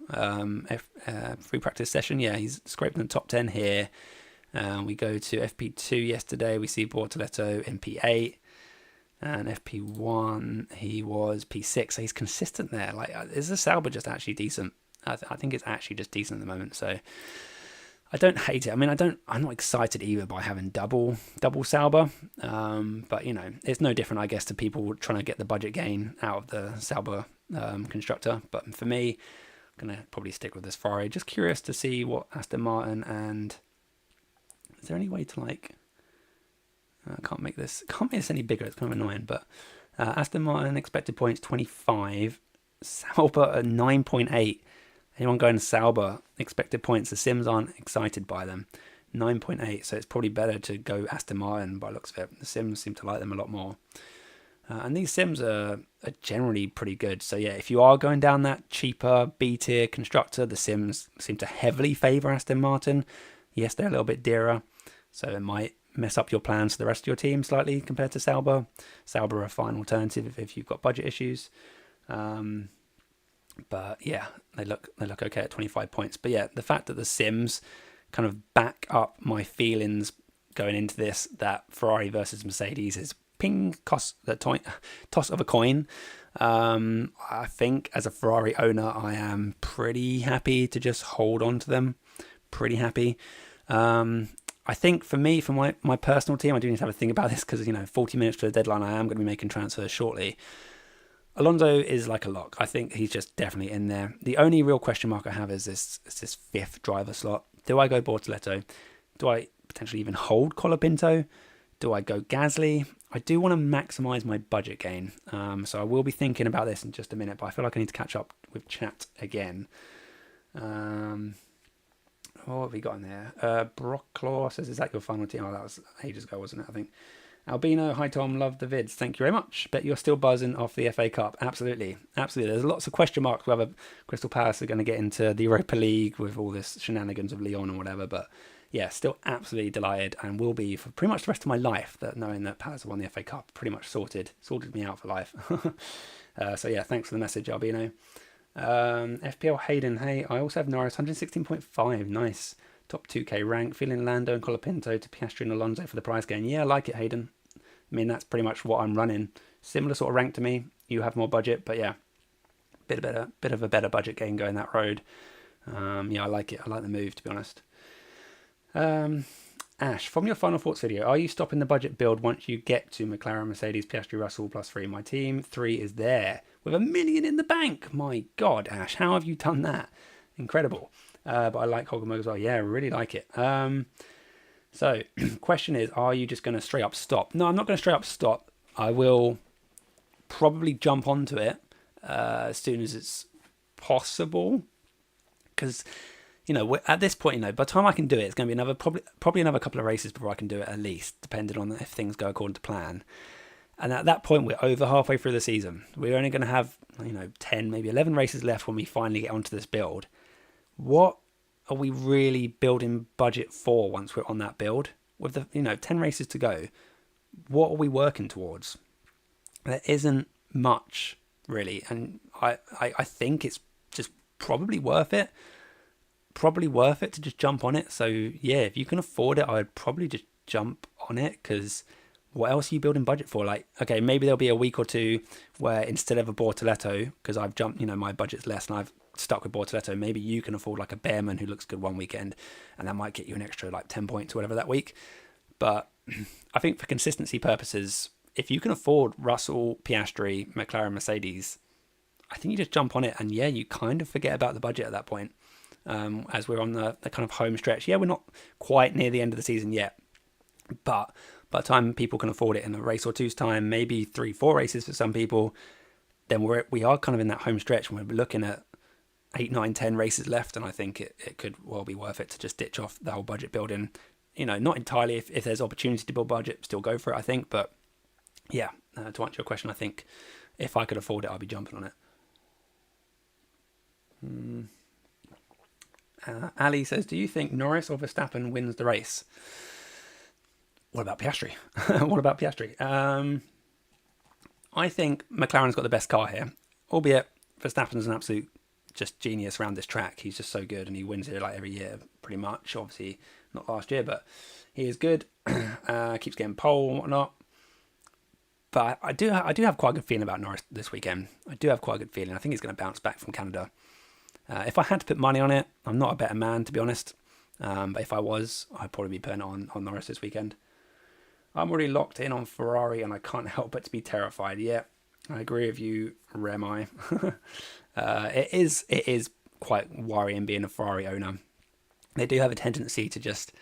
free practice session. Yeah, he's scraping the top 10 here. We go to FP2 yesterday. We see Bortoleto in P8. And FP1, he was P6, so he's consistent there. Like, is the Sauber just actually decent? I think it's actually just decent at the moment. So I don't hate it. I mean, I'm not excited either by having double Sauber. But you know, it's no different, I guess, to people trying to get the budget gain out of the Sauber constructor. But for me, I'm gonna probably stick with this Ferrari. Just curious to see what Aston Martin and is there any way to like. I can't make this any bigger. It's kind of annoying, but Aston Martin expected points 25, Sauber at 9.8. Anyone going to Sauber expected points? The Sims aren't excited by them. 9.8, so it's probably better to go Aston Martin by the looks of it. The Sims seem to like them a lot more, and these Sims are generally pretty good. So yeah, if you are going down that cheaper B tier constructor, the Sims seem to heavily favour Aston Martin. Yes, they're a little bit dearer, so it might mess up your plans for the rest of your team slightly compared to Sauber. Sauber are a fine alternative if you've got budget issues. But yeah, they look okay at 25 points. But yeah, the fact that the Sims kind of back up my feelings going into this, that Ferrari versus Mercedes is toss of a coin. I think as a Ferrari owner, I am pretty happy to just hold on to them. Pretty happy. I think for me, for my personal team, I do need to have a think about this because, 40 minutes to the deadline, I am going to be making transfers shortly. Alonso is like a lock. I think he's just definitely in there. The only real question mark I have is this 5th driver slot. Do I go Bortoleto? Do I potentially even hold Colapinto? Do I go Gasly? I do want to maximise my budget gain. So I will be thinking about this in just a minute, but I feel like I need to catch up with chat again. What have we got in there? Brocklaw says, is that your final team? Oh, that was ages ago, wasn't it? I think. Albino, hi Tom, love the vids. Thank you very much. Bet you're still buzzing off the FA Cup. Absolutely. There's lots of question marks whether Crystal Palace are going to get into the Europa League with all this shenanigans of Lyon and whatever. But yeah, still absolutely delighted and will be for pretty much the rest of my life that knowing that Palace have won the FA Cup. Pretty much sorted me out for life. So yeah, thanks for the message, Albino. FPL Hayden, hey, I also have Norris 116.5. Nice. Top 2k rank. Feeling Lando and Colapinto to Piastri and Alonso for the prize gain. Yeah, I like it, Hayden. I mean, that's pretty much what I'm running. Similar sort of rank to me. You have more budget, but yeah, bit of a better budget game going that road. Yeah, I like it. I like the move, to be honest. Ash, from your final thoughts video, are you stopping the budget build once you get to McLaren, Mercedes, Piastri, Russell +3? My team 3 is there with $1 million in the bank. My God, Ash, how have you done that? Incredible. But I like Hoggermug as well. Yeah, I really like it. So, question is, are you just going to straight up stop? No, I'm not going to straight up stop. I will probably jump onto it as soon as it's possible, because at this point, by the time I can do it, it's going to be probably another couple of races before I can do it, at least, depending on if things go according to plan. And at that point, we're over halfway through the season. We're only going to have 10, maybe 11 races left when we finally get onto this build. What are we really building budget for once we're on that build? With the 10 races to go, what are we working towards? There isn't much really, and I think it's just probably worth it. Probably worth it to just jump on it. So yeah, if you can afford it, I would probably just jump on it, because what else are you building budget for? Like, okay, maybe there'll be a week or two where instead of a Bortoletto, because I've jumped, my budget's less and I've stuck with Bortoletto, maybe you can afford like a Bearman who looks good one weekend, and that might get you an extra like 10 points or whatever that week. But I think for consistency purposes, if you can afford Russell, Piastri, McLaren, Mercedes, I think you just jump on it, and yeah, you kind of forget about the budget at that point. As we're on the kind of home stretch. Yeah, we're not quite near the end of the season yet, but by the time people can afford it in a race or two's time, maybe 3-4 races for some people, then we are kind of in that home stretch, and we're looking at 8, 9, 10 races left, and I think it could well be worth it to just ditch off the whole budget building. Not entirely. If there's opportunity to build budget, still go for it, I think. But yeah, to answer your question, I think if I could afford it, I'd be jumping on it. Ali says, do you think Norris or Verstappen wins the race? What about Piastri? I think McLaren's got the best car here, albeit Verstappen's an absolute just genius around this track. He's just so good, and he wins here like every year pretty much. Obviously not last year, but he is good. Keeps getting pole and whatnot. But I do have quite a good feeling about Norris this weekend. I do have quite a good feeling. I think he's going to bounce back from Canada. If I had to put money on it, I'm not a better man, to be honest. But if I was, I'd probably be putting on Norris this weekend. I'm already locked in on Ferrari, and I can't help but to be terrified. Yeah, I agree with you, Remi. It is quite worrying being a Ferrari owner. They do have a tendency to just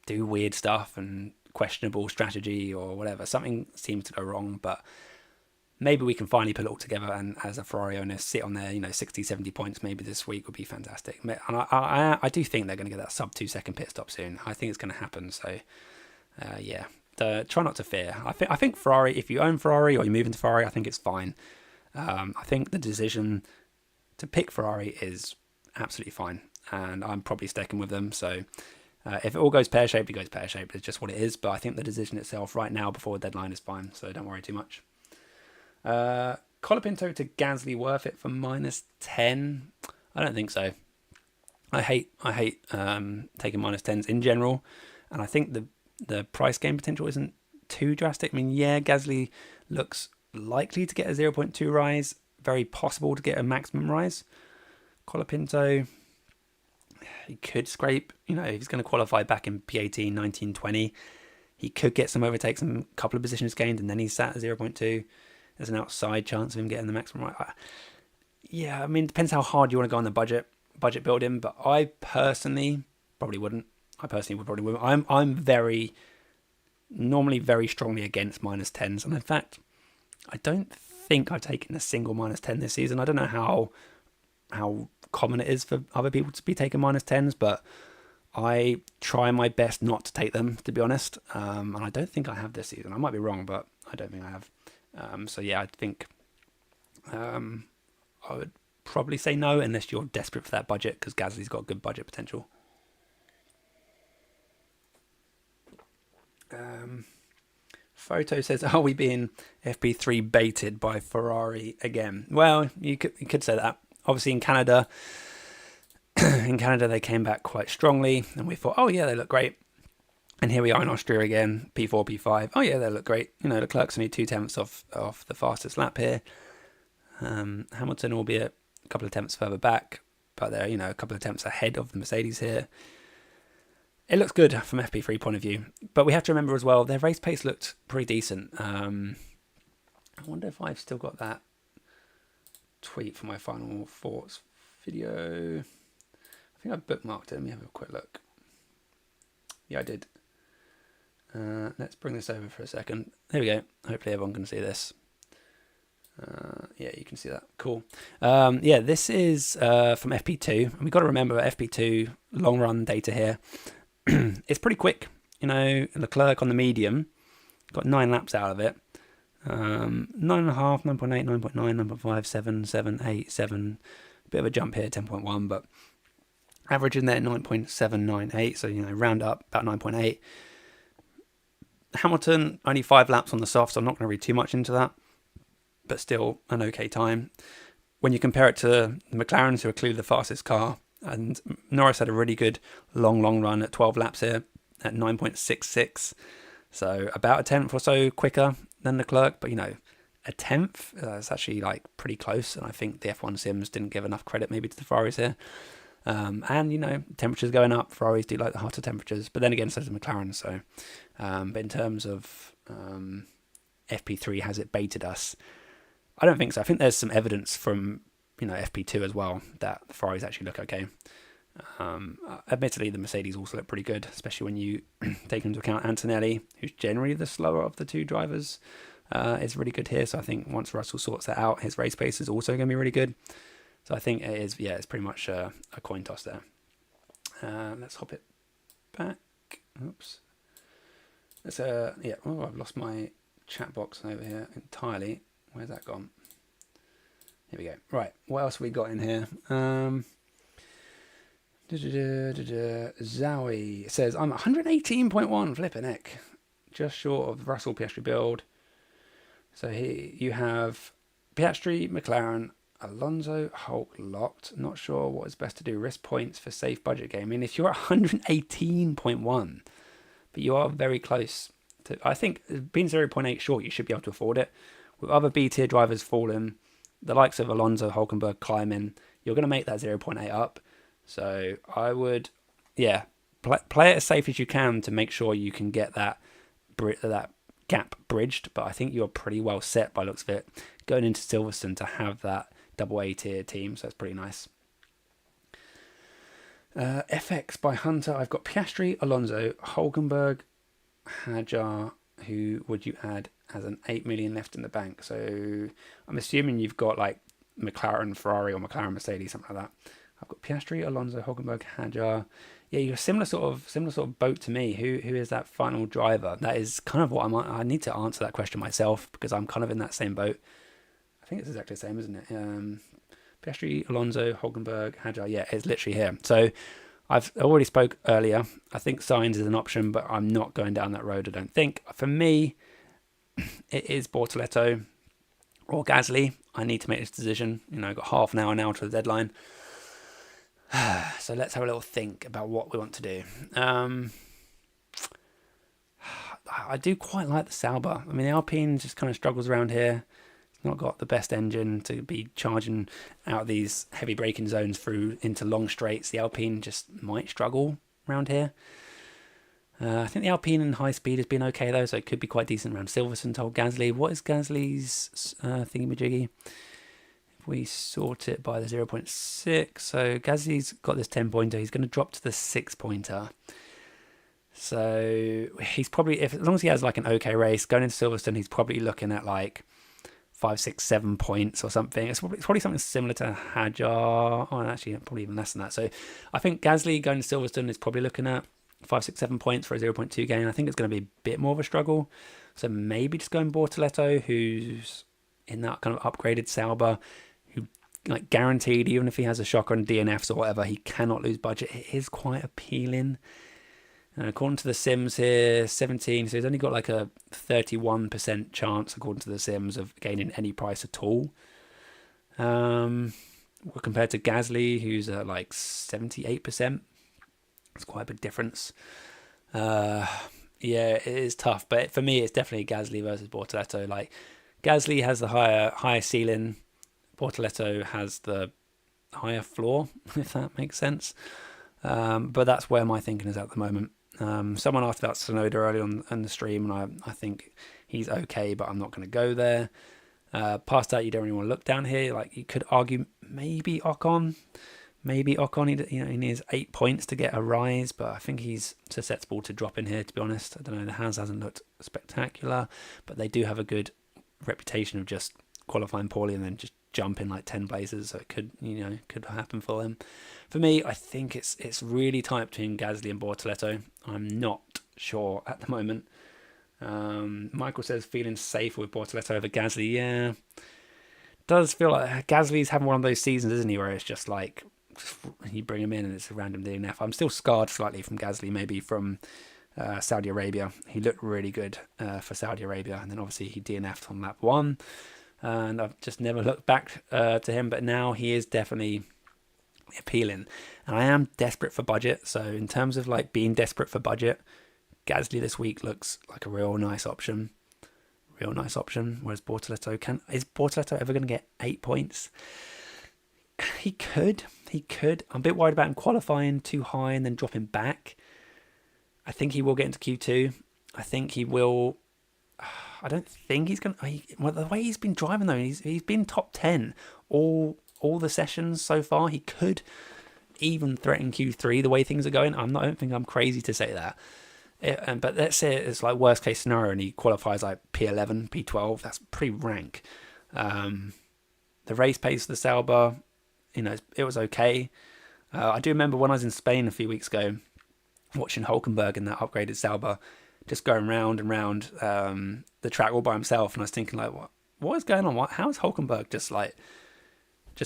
do weird stuff and questionable strategy or whatever. Something seems to go wrong, but maybe we can finally put it all together, and as a Ferrari owner, sit on their 60, 70 points maybe this week would be fantastic. And I do think they're going to get that sub 2 second pit stop soon. I think it's going to happen. So yeah, try not to fear. I think Ferrari, if you own Ferrari or you move into Ferrari, I think it's fine. I think the decision to pick Ferrari is absolutely fine, and I'm probably sticking with them. So if it all goes pear-shaped, it goes pear-shaped. It's just what it is. But I think the decision itself right now before the deadline is fine, so don't worry too much. Colapinto to Gasly worth it for -10? I don't think so. I hate taking -10s in general, and I think the price gain potential isn't too drastic. I mean, yeah, Gasly looks likely to get a 0.2 rise, very possible to get a maximum rise. Colapinto, he could scrape, if he's going to qualify back in P18, 19, 20, he could get some overtakes and a couple of positions gained, and then he's sat at 0.2. There's an outside chance of him getting the maximum right. Yeah, I mean, it depends how hard you want to go on the budget building, but I personally probably wouldn't. I'm normally very strongly against -10s, and in fact, I don't think I've taken a single -10 this season. I don't know how common it is for other people to be taking -10s, but I try my best not to take them, to be honest. And I don't think I have this season. I might be wrong, but I don't think I have. So yeah, I think I would probably say no unless you're desperate for that budget, because Gasly's got good budget potential. Photo says, are we being FP3 baited by Ferrari again? Well, you could say that. Obviously in Canada they came back quite strongly, and we thought, oh yeah, they look great. And here we are in Austria again, P4, P5. Oh yeah, they look great. Leclerc's only 0.2 off the fastest lap here. Hamilton, albeit a couple of tenths further back, but they're a couple of tenths ahead of the Mercedes here. It looks good from FP3 point of view, but we have to remember as well, their race pace looked pretty decent. I wonder if I've still got that tweet for my final thoughts video. I think I bookmarked it. Let me have a quick look. Yeah, I did. Let's bring this over for a second. There we go. Hopefully everyone can see this. Yeah, you can see that. Cool. Yeah, this is from FP2. And we've got to remember FP2 long run data here. It's pretty quick. You know, Leclerc on the medium got 9 laps out of it. 9.5, 9.8, 9.9, 9.5, 7, 7, 8, 7. Bit of a jump here, 10.1, but average in there 9.798. So, you know, round up about 9.8. Hamilton, only 5 laps on the soft, so I'm not going to read too much into that, but still an okay time. When you compare it to the McLarens, who are clearly the fastest car, and Norris had a really good long run at 12 laps here at 9.66, so about a tenth or so quicker than Leclerc, but you know, a tenth, it's actually like pretty close, and I think the F1 sims didn't give enough credit maybe to the Ferraris here. And you know, temperatures going up, Ferraris do like the hotter temperatures, but then again so does McLaren. So but in terms of FP3, has it baited us? I don't think so. I think there's some evidence from, you know, FP2 as well that the Ferraris actually look okay. Admittedly, the Mercedes also look pretty good, especially when you take into account Antonelli, who's generally the slower of the two drivers, is really good here. So I think once Russell sorts that out, his race pace is also going to be really good. So I think it is, yeah, it's pretty much a coin toss there. Let's hop it back. Oops. Let's, yeah, oh, I've lost my chat box over here entirely. Where's that gone? Here we go. Right, what else have we got in here? Zowie says, I'm 118.1, flipping heck. Just short of Russell Piastri build. So here you have Piastri, McLaren, Alonso, Hulk locked. Not sure what is best to do. Risk points for safe budget game. I mean, if you're at 118.1, but you are very close to, I think being 0.8 short, you should be able to afford it. With other B tier drivers falling, the likes of Alonso, Hulkenberg climbing, you're going to make that 0.8 up. So I would, yeah, play it as safe as you can to make sure you can get that gap bridged. But I think you're pretty well set by looks of it going into Silverstone to have that double A tier team. So that's pretty nice. FX by Hunter. I've got Piastri, Alonso, Hulkenberg, Hajar. Who would you add as an 8 million left in the bank? So I'm assuming you've got like McLaren, Ferrari, or McLaren, Mercedes, something like that. I've got Piastri, Alonso, Hulkenberg, Hajar. Yeah, you're similar sort of boat to me. Who is that final driver? That is kind of what I need to answer that question myself because I'm kind of in that same boat. I think it's exactly the same, isn't it? Piastri, Alonso, Hulkenberg, Hajar. Yeah, it's literally here. So I've already spoke earlier. I think Sainz is an option, but I'm not going down that road, I don't think. For me, it is Bortoleto or Gasly. I need to make this decision. You know, I've got half an hour now to the deadline. So let's have a little think about what we want to do. I do quite like the Sauber. I mean, the Alpine just kind of struggles around here. It's not got the best engine to be charging out these heavy braking zones through into long straights. The Alpine just might struggle around here. I think the Alpine in high speed has been okay though, so it could be quite decent around Silverstone. Told Gasly. What is Gasly's thingy-majiggy? If we sort it by the 0.6, so Gasly's got this 10-pointer. He's going to drop to the 6-pointer. So he's probably, as long as he has like an okay race going into Silverstone, he's probably looking at like 5, 6, 7 points or something. It's probably something similar to Hajar. Oh, actually, probably even less than that. So I think Gasly going to Silverstone is probably looking at 5, 6, 7 points for a 0.2 gain. I think it's going to be a bit more of a struggle. So maybe just going Bortoleto, who's in that kind of upgraded Sauber, who like guaranteed, even if he has a shock on DNFs or whatever, he cannot lose budget. It is quite appealing. And according to the Sims here, 17, so he's only got like a 31% chance, according to the Sims, of gaining any price at all. Compared to Gasly, who's at like 78%. It's quite a big difference. Yeah, it is tough. But for me, it's definitely Gasly versus Bortoleto. Like, Gasly has the higher ceiling. Bortoleto has the higher floor, if that makes sense. But that's where my thinking is at the moment. Someone asked about Tsunoda earlier on the stream, and I think he's okay, but I'm not going to go there. Past that, you don't really want to look down here. Like, you could argue maybe Ocon, Maybe Ocon, he needs 8 points to get a rise, but I think he's susceptible to drop in here, to be honest. I don't know, the Haas hasn't looked spectacular, but they do have a good reputation of just qualifying poorly and then just jumping like 10 places, so it could happen for them. For me, I think it's really tight between Gasly and Bortoleto. I'm not sure at the moment. Michael says feeling safe with Bortoleto over Gasly. Yeah, does feel like Gasly's having one of those seasons, isn't he, where it's just like you bring him in and it's a random DNF. I'm still scarred slightly from Gasly, maybe from Saudi Arabia. He looked really good for Saudi Arabia, and then obviously he DNF'd on lap 1, and I've just never looked back to him, but now he is definitely appealing, and I am desperate for budget. So in terms of like being desperate for budget, Gasly this week looks like a real nice option. Whereas Bortoleto is Bortoleto ever going to get 8 points? He could. I'm a bit worried about him qualifying too high and then dropping back. I think he will get into Q2. I think he will. I don't think he's going to. Well, the way he's been driving though, he's been top 10 all the sessions so far. He could even threaten Q3 the way things are going. I don't think I'm crazy to say that. But let's say it's like worst case scenario and he qualifies like P11, P12. That's pretty rank. The race pace of the Sauber, it was okay. I do remember when I was in Spain a few weeks ago, watching Hülkenberg in that upgraded Sauber, just going round and round the track all by himself, and I was thinking like, what is going on? How is Hülkenberg just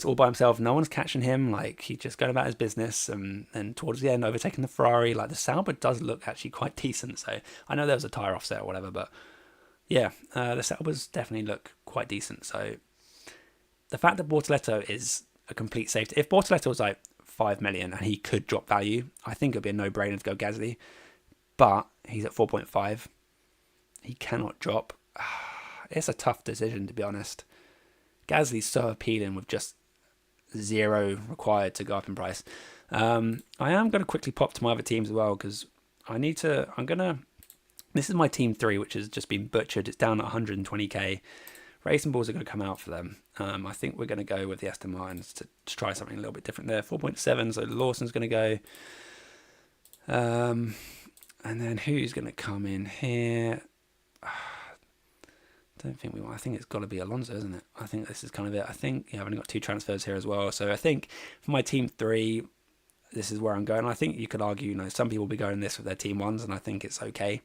all by himself? No one's catching him. Like, he's just going about his business, and towards the end, overtaking the Ferrari. Like, the Sauber does look actually quite decent. So I know there was a tyre offset or whatever, but yeah, the Saubers definitely look quite decent. So the fact that Bortoleto is a complete safety. If Bortoleto was like 5 million and he could drop value, I think it'd be a no-brainer to go Gasly. But he's at 4.5. He cannot drop. It's a tough decision, to be honest. Gasly's so appealing with just 0 required to go up in price. I am going to quickly pop to my other teams as well, because this is my team 3, which has just been butchered. It's down at 120k. Racing balls are going to come out for them. I think we're going to go with the Aston Martins to try something a little bit different there. 4.7, so Lawson's going to go. And then who's going to come in here? Don't think we want. I think it's got to be Alonso, isn't it? I think this is kind of it. I think I've only got 2 transfers here as well. So I think for my team 3, this is where I'm going. I think you could argue, some people will be going this with their team 1s, and I think it's okay.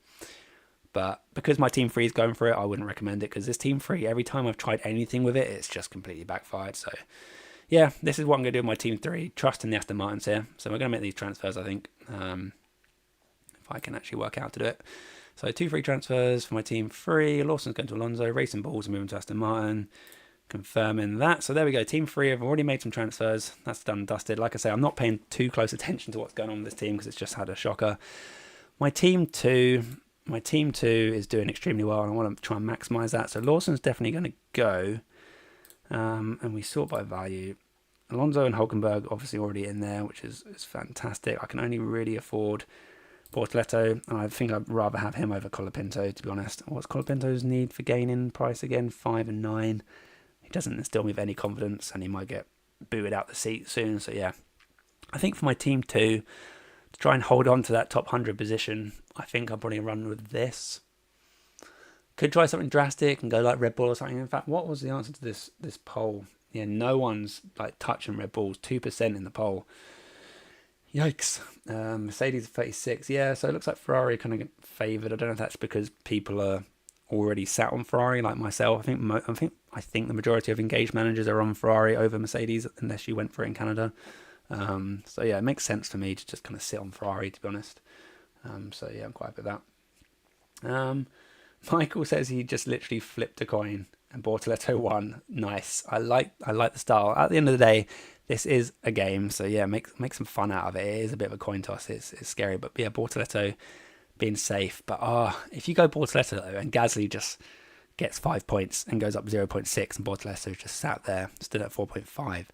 But because my team 3 is going for it, I wouldn't recommend it, because this team 3, every time I've tried anything with it, it's just completely backfired. So yeah, this is what I'm going to do with my team 3. Trust in the Aston Martins here. So we're going to make these transfers, I think, if I can actually work out to do it. So 2 free transfers for my team 3. Lawson's going to Alonso. Racing Balls moving to Aston Martin. Confirming that. So there we go. Team 3. I've already made some transfers. That's done and dusted. Like I say, I'm not paying too close attention to what's going on with this team because it's just had a shocker. My team 2 is doing extremely well, and I want to try and maximise that. So Lawson's definitely going to go. And we sort by value. Alonso and Hülkenberg obviously already in there, which is fantastic. I can only really afford Bortoleto, and I think I'd rather have him over Colapinto, to be honest. What's Colapinto's need for gaining price again? 5 and 9. He doesn't instill me with any confidence, and he might get booted out the seat soon. So yeah, I think for my team 2, to try and hold on to that top 100 position, I think I'll probably run with this. Could try something drastic and go like Red Bull or something. In fact, what was the answer to this poll? Yeah, no one's like touching Red Bulls. 2% in the poll. Yikes. Mercedes 36. Yeah, so it looks like Ferrari kind of get favoured. I don't know if that's because people are already sat on Ferrari like myself. I think the majority of engaged managers are on Ferrari over Mercedes, unless you went for it in Canada. So yeah, it makes sense for me to just kind of sit on Ferrari, to be honest. So yeah, I'm quite happy with that. Michael says he just literally flipped a coin and Bortoleto won. Nice. I like the style. At the end of the day, this is a game, so yeah, make some fun out of it. It is a bit of a coin toss. It's scary, but yeah, Bortoleto being safe. But if you go Bortoleto though, and Gasly just gets 5 points and goes up 0.6, and Bortoleto just sat there, stood at 4.5,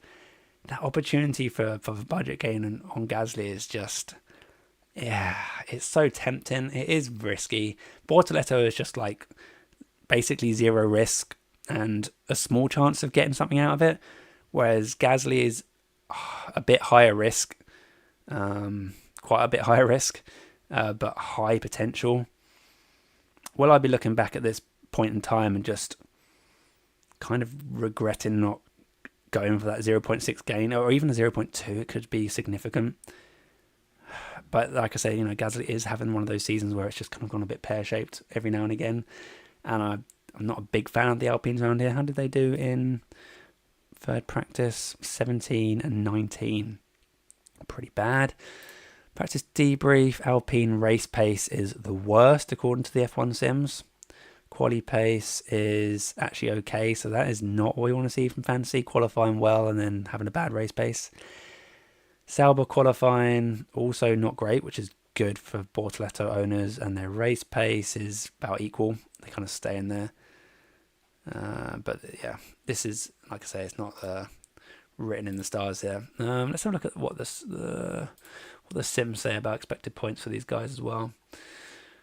that opportunity for budget gain on Gasly is just, yeah, it's so tempting. It is risky. Bortoleto is just like basically 0 risk and a small chance of getting something out of it. Whereas Gasly is a bit higher risk, quite a bit higher risk, but high potential. Will I be looking back at this point in time and just kind of regretting not going for that 0.6 gain, or even a 0.2? It could be significant. But like I say, Gasly is having one of those seasons where it's just kind of gone a bit pear-shaped every now and again. And I'm not a big fan of the Alpines around here. How did they do in third practice? 17 and 19. Pretty bad. Practice debrief. Alpine race pace is the worst according to the F1 sims. Quali pace is actually okay, so that is not what we want to see from fantasy. Qualifying well and then having a bad race pace. Sauber qualifying also not great, which is good for Bortoleto owners, and their race pace is about equal. They kind of stay in there. But yeah, this is, like I say, it's not written in the stars here. Let's have a look at what the sims say about expected points for these guys as well.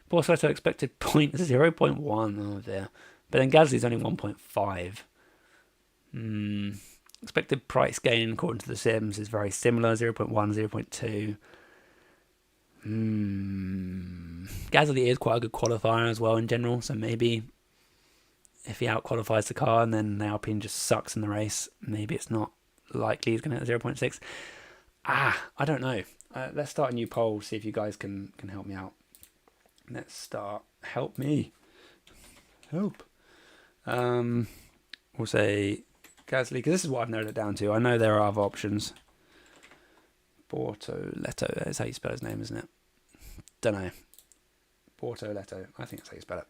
Bortoleto expected point 0.1. Oh dear. But then Gasly's only 1.5. Expected price gain according to the sims is very similar, 0.1, 0.2. Gasly is quite a good qualifier as well in general, so maybe if he out-qualifies the car and then the Alpine just sucks in the race, maybe it's not likely he's going to hit 0.6. I don't know. Let's start a new poll, see if you guys can help me out. Let's start. Help me. Help. We'll say Gasly, because this is what I've narrowed it down to. I know there are other options. Bortoleto, that's how you spell his name, isn't it? Don't know. Bortoleto, I think that's how you spell it.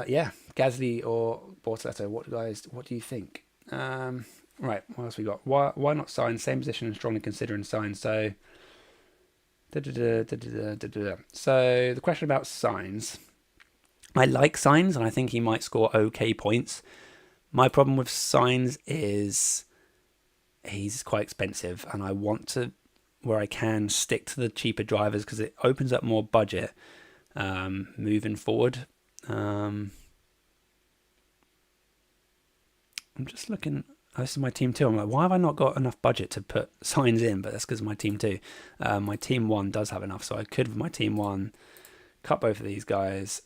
Yeah, Gasly or Bortoleto, what do you think? Right, what else we got? Why not Sainz? Same position and strongly considering Sainz. So, so the question about Sainz. I like Sainz, and I think he might score okay points. My problem with Sainz is he's quite expensive, and I want to, where I can, stick to the cheaper drivers because it opens up more budget moving forward. I'm just looking. This is my team 2. I'm like, why have I not got enough budget to put Sainz in? But that's because of my team 2. My team 1 does have enough, so I could, with my team 1, cut both of these guys.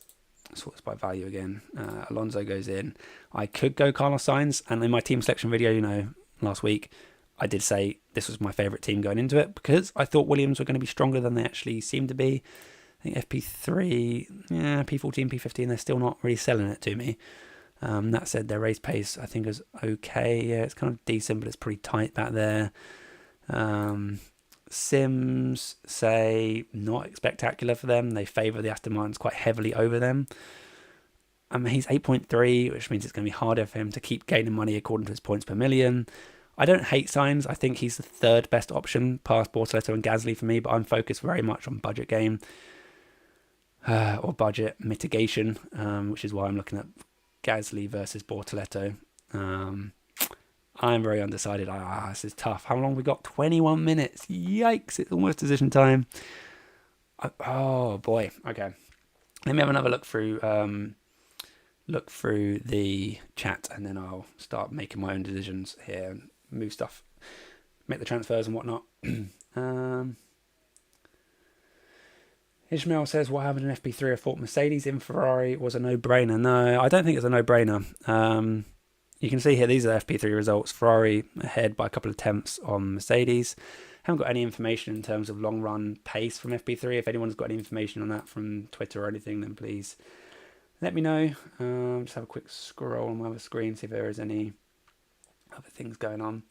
Sort this by value again. Alonso goes in. I could go Carlos Sainz, and in my team selection video, last week, I did say this was my favourite team going into it because I thought Williams were going to be stronger than they actually seemed to be. I think FP3, P14, P15, they're still not really selling it to me. That said, their race pace I think is okay. Yeah, it's kind of decent, but it's pretty tight back there. Sims say not spectacular for them. They favour the Aston Martins quite heavily over them. He's 8.3, which means it's going to be harder for him to keep gaining money according to his points per million. I don't hate Sainz. I think he's the third best option past Bortoleto and Gasly for me, but I'm focused very much on budget game or budget mitigation, which is why I'm looking at Gasly versus Bortoleto. I'm very undecided. This is tough. How long have we got? 21 minutes. Yikes. It's almost decision time. Oh, boy. Okay. Let me have another look through the chat, and then I'll start making my own decisions here and move stuff, make the transfers and whatnot. Ishmael says, what happened in FP3? I thought Mercedes in Ferrari was a no-brainer. No, I don't think it's a no-brainer. You can see here, these are the FP3 results. Ferrari ahead by a couple of tenths on Mercedes. Haven't got any information in terms of long-run pace from FP3. If anyone's got any information on that from Twitter or anything, then please let me know. Just have a quick scroll on my other screen, see if there is any other things going on.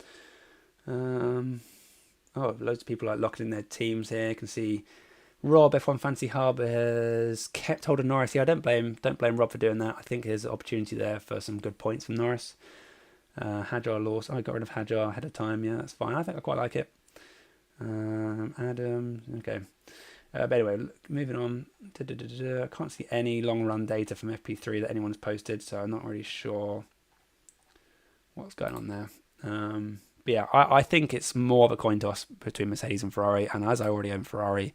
Loads of people like locking in their teams here. You can see Rob, F1 Fantasy Hub, has kept hold of Norris. Yeah, I don't blame Rob for doing that. I think there's an opportunity there for some good points from Norris. Hadjar lost. I got rid of Hadjar ahead of time. Yeah, that's fine. I think I quite like it. Adam, okay. But anyway, moving on. I can't see any long run data from FP3 that anyone's posted, so I'm not really sure what's going on there. But yeah, I think it's more of a coin toss between Mercedes and Ferrari, and as I already own Ferrari,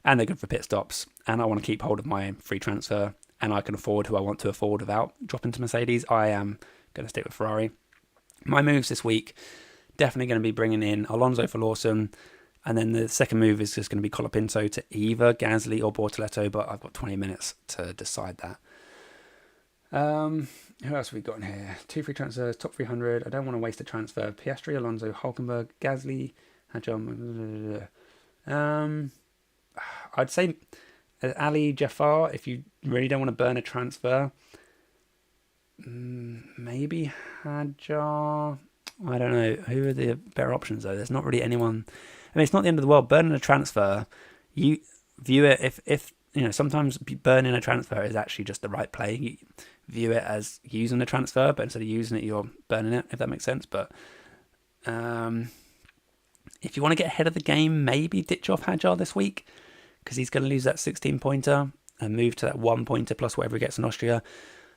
and they're good for pit stops, and I want to keep hold of my free transfer, and I can afford who I want to afford without dropping to Mercedes, I am going to stick with Ferrari. My moves this week, definitely going to be bringing in Alonso for Lawson. And then the second move is just going to be Colapinto to either Gasly or Bortoleto, but I've got 20 minutes to decide that. Who else have we got in here? 2 free transfers, top 300. I don't want to waste a transfer. Piastri, Alonso, Hulkenberg, Gasly, Hadjar. I'd say Ali Jafar, if you really don't want to burn a transfer. Maybe Hadjar. I don't know. Who are the better options, though? There's not really anyone. I mean, it's not the end of the world. Burning a transfer, you view it if sometimes burning a transfer is actually just the right play. You view it as using the transfer, but instead of using it, you're burning it, if that makes sense. But if you want to get ahead of the game, maybe ditch off Hadjar this week, because he's going to lose that 16-pointer and move to that 1-pointer plus whatever he gets in Austria.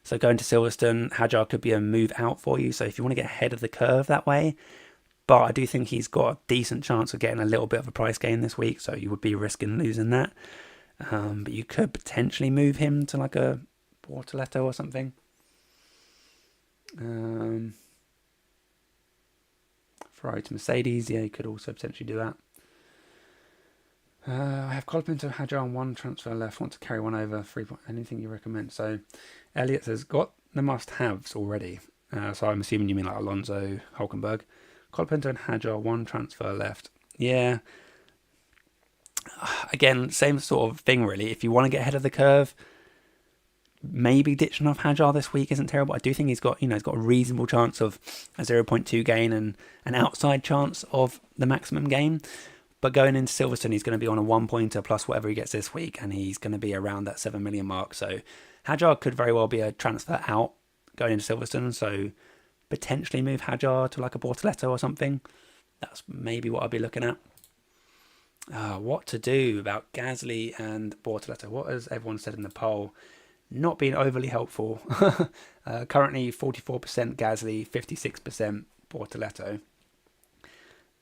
So going to Silverstone, Hadjar could be a move out for you. So if you want to get ahead of the curve that way, but I do think he's got a decent chance of getting a little bit of a price gain this week, so you would be risking losing that. But you could potentially move him to like a Bortoleto or something. Ferrari to Mercedes, yeah, you could also potentially do that. I have Colapinto, Hadjar on 1 transfer left. Want to carry one over? 3 point. Anything you recommend? So Elliot says got the must-haves already. So I'm assuming you mean like Alonso, Hulkenberg. Colapinto and Hadjar, 1 transfer left. Yeah. Again, same sort of thing really. If you want to get ahead of the curve, maybe ditching off Hadjar this week isn't terrible. I do think he's got a reasonable chance of a 0.2 gain and an outside chance of the maximum gain. But going into Silverstone, he's going to be on a 1-pointer plus whatever he gets this week, and he's going to be around that 7 million mark. So Hadjar could very well be a transfer out going into Silverstone. So potentially move Hadjar to like a Bortoleto or something. That's maybe what I'll be looking at. What to do about Gasly and Bortoleto? What has everyone said in the poll? Not being overly helpful. Currently 44% Gasly, 56% Bortoleto.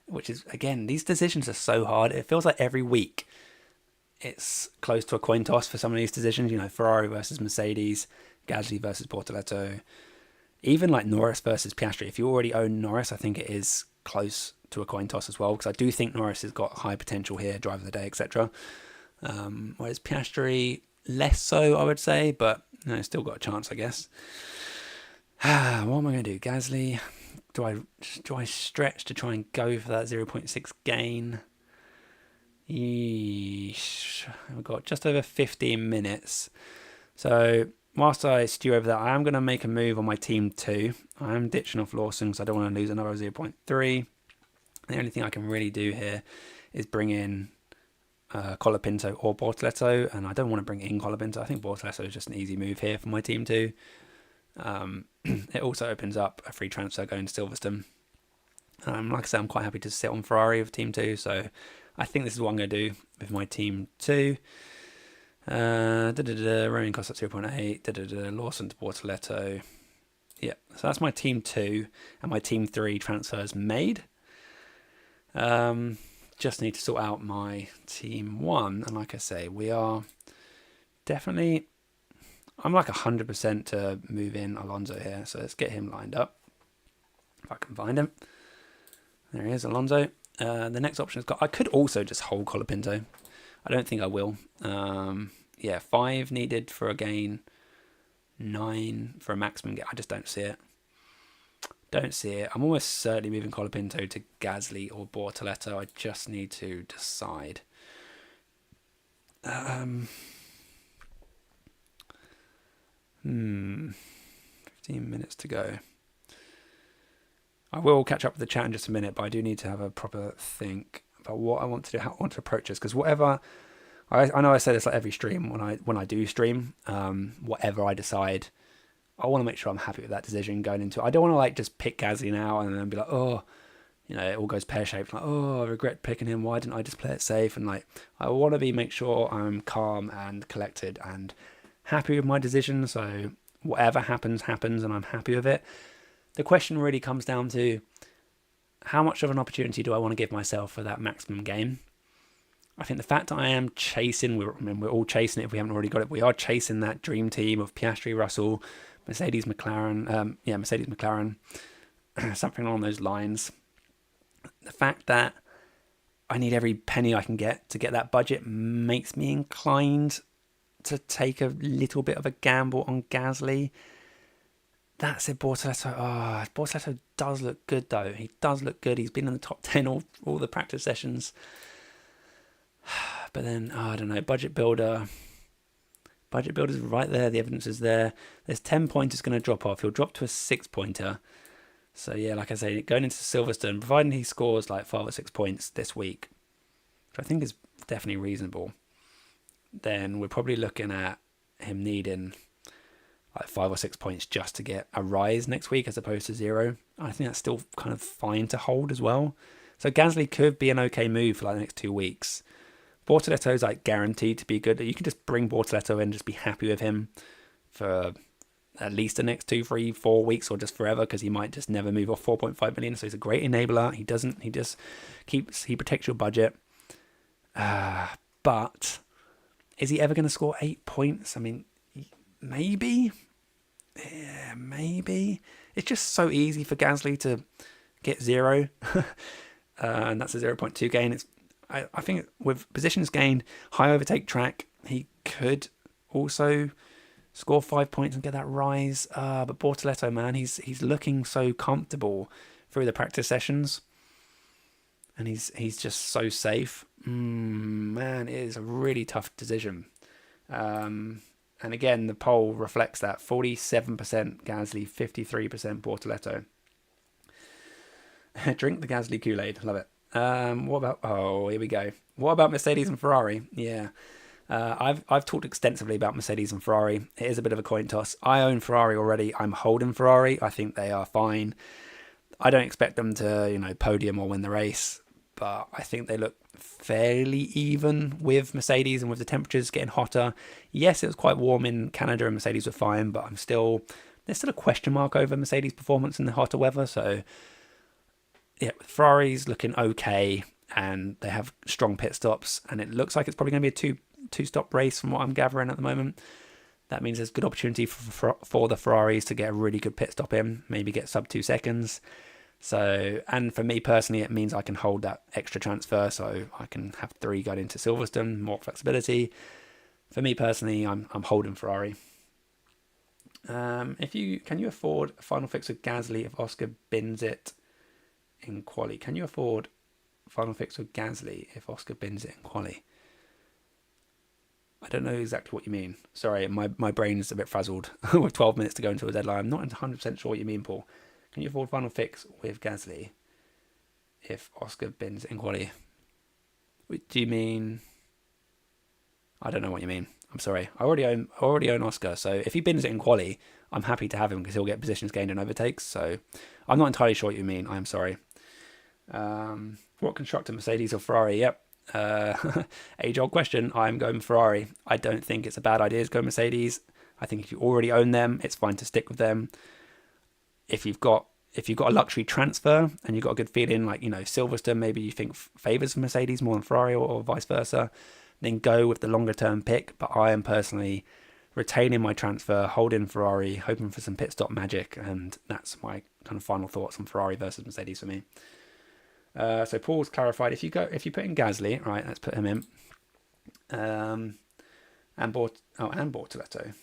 Which is, again, these decisions are so hard. It feels like every week it's close to a coin toss for some of these decisions. Ferrari versus Mercedes, Gasly versus Bortoleto. Even like Norris versus Piastri. If you already own Norris, I think it is close to a coin toss as well, because I do think Norris has got high potential here, driver of the day, etc. Whereas Piastri, less so, I would say, but still got a chance, I guess. What am I going to do? Gasly. Do I stretch to try and go for that 0.6 gain? Yeesh. I've got just over 15 minutes. So whilst I stew over that, I am going to make a move on my team 2. I am ditching off Lawson because I don't want to lose another 0.3. The only thing I can really do here is bring in Colapinto or Bortoleto, and I don't want to bring in Colapinto. I think Bortoleto is just an easy move here for my team 2. It also opens up a free transfer going to Silverstone. Like I said, I'm quite happy to sit on Ferrari with team 2, so I think this is what I'm going to do with my team 2. Roaming costs at 0.8. Lawson to Bortoleto. Yeah, so that's my team 2, and my team 3 transfers made. Just need to sort out my team 1, and like I say, we are definitely... I'm like 100% to move in Alonso here, so let's get him lined up. If I can find him. There he is, Alonso. The next option is... I could also just hold Colapinto. I don't think I will. 5 needed for a gain. 9 for a maximum gain. I just don't see it. I'm almost certainly moving Colapinto to Gasly or Bortoleto. I just need to decide. 15 minutes to go. I will catch up with the chat in just a minute, but I do need to have a proper think about what I want to do, how I want to approach this. Because whatever, I know I say this like every stream when I do stream, whatever I decide, I want to make sure I'm happy with that decision going into it. I don't want to like just pick Gasly now and then be like, oh, it all goes pear-shaped. Like, oh, I regret picking him. Why didn't I just play it safe? And like, I want to make sure I'm calm and collected and happy with my decision. So whatever happens, and I'm happy with it. The question really comes down to how much of an opportunity do I want to give myself for that maximum gain? I think the fact that I am chasing, we're all chasing it if we haven't already got it. We are chasing that dream team of Piastri, Russell, Mercedes, McLaren. something along those lines. The fact that I need every penny I can get to get that budget makes me inclined to take a little bit of a gamble on Gasly. That said, Bortoleto does look good though. He does look good. He's been in the top 10 all the practice sessions. But then, I don't know, Budget Builder's right there. The evidence is there. There's 10 pointers going to drop off. He'll drop to a 6 pointer. So yeah, like I say, going into Silverstone, providing he scores like 5 or 6 points this week, which I think is definitely reasonable, then we're probably looking at him needing like 5 or 6 points just to get a rise next week as opposed to 0. I think that's still kind of fine to hold as well. So Gasly could be an okay move for like the next 2 weeks. Bortoleto's like guaranteed to be good. You can just bring Bortoleto in and just be happy with him for at least the next 2, 3, 4 weeks or just forever, because he might just never move off 4.5 million. So he's a great enabler. He protects your budget. But is he ever going to score 8 points? I mean, maybe. Yeah, maybe. It's just so easy for Gasly to get 0. And that's a 0.2 gain. I think with positions gained, high overtake track, he could also score 5 points and get that rise. But Bortoleto, man, he's looking so comfortable through the practice sessions, and he's just so safe. Man, it is a really tough decision. And again, the poll reflects that 47% Gasly, 53% Bortoleto. Drink the Gasly Kool-Aid, love it. What about? Oh, here we go. What about Mercedes and Ferrari? Yeah. I've talked extensively about Mercedes and Ferrari. It is a bit of a coin toss. I own Ferrari already. I'm holding Ferrari. I think they are fine. I don't expect them to, podium or win the race, but I think they look fairly even with Mercedes, and with the temperatures getting hotter. Yes, it was quite warm in Canada and Mercedes were fine, but there's still a question mark over Mercedes' performance in the hotter weather. So yeah, Ferrari's looking okay, and they have strong pit stops, and it looks like it's probably going to be a two-stop race from what I'm gathering at the moment. That means there's good opportunity for the Ferraris to get a really good pit stop in, maybe get sub 2 seconds. So, and for me personally, it means I can hold that extra transfer, so I can have 3 going into Silverstone, more flexibility. For me personally, I'm holding Ferrari. Can you afford a final fix with Gasly if Oscar bins it in quali? Can you afford final fix with Gasly if Oscar bins it in quali? I don't know exactly what you mean. Sorry, my brain's a bit frazzled with 12 minutes to go into a deadline. I'm not 100% sure what you mean, Paul. Can you afford final fix with Gasly if Oscar bins it in quali? Do you mean? I don't know what you mean. I'm sorry. I already own Oscar, so if he bins it in quali, I'm happy to have him because he'll get positions gained and overtakes. So I'm not entirely sure what you mean. I'm sorry. What constructor, Mercedes or Ferrari? Yep. Age-old question. I'm going Ferrari. I don't think it's a bad idea to go Mercedes. I think if you already own them, it's fine to stick with them. If you've got a luxury transfer and you've got a good feeling, like Silverstone, maybe you think favours Mercedes more than Ferrari, or vice versa, then go with the longer term pick. But I am personally retaining my transfer, holding Ferrari, hoping for some pit stop magic, and that's my kind of final thoughts on Ferrari versus Mercedes for me. So Paul's clarified, if you put in Gasly, right, let's put him in, and Bortoleto,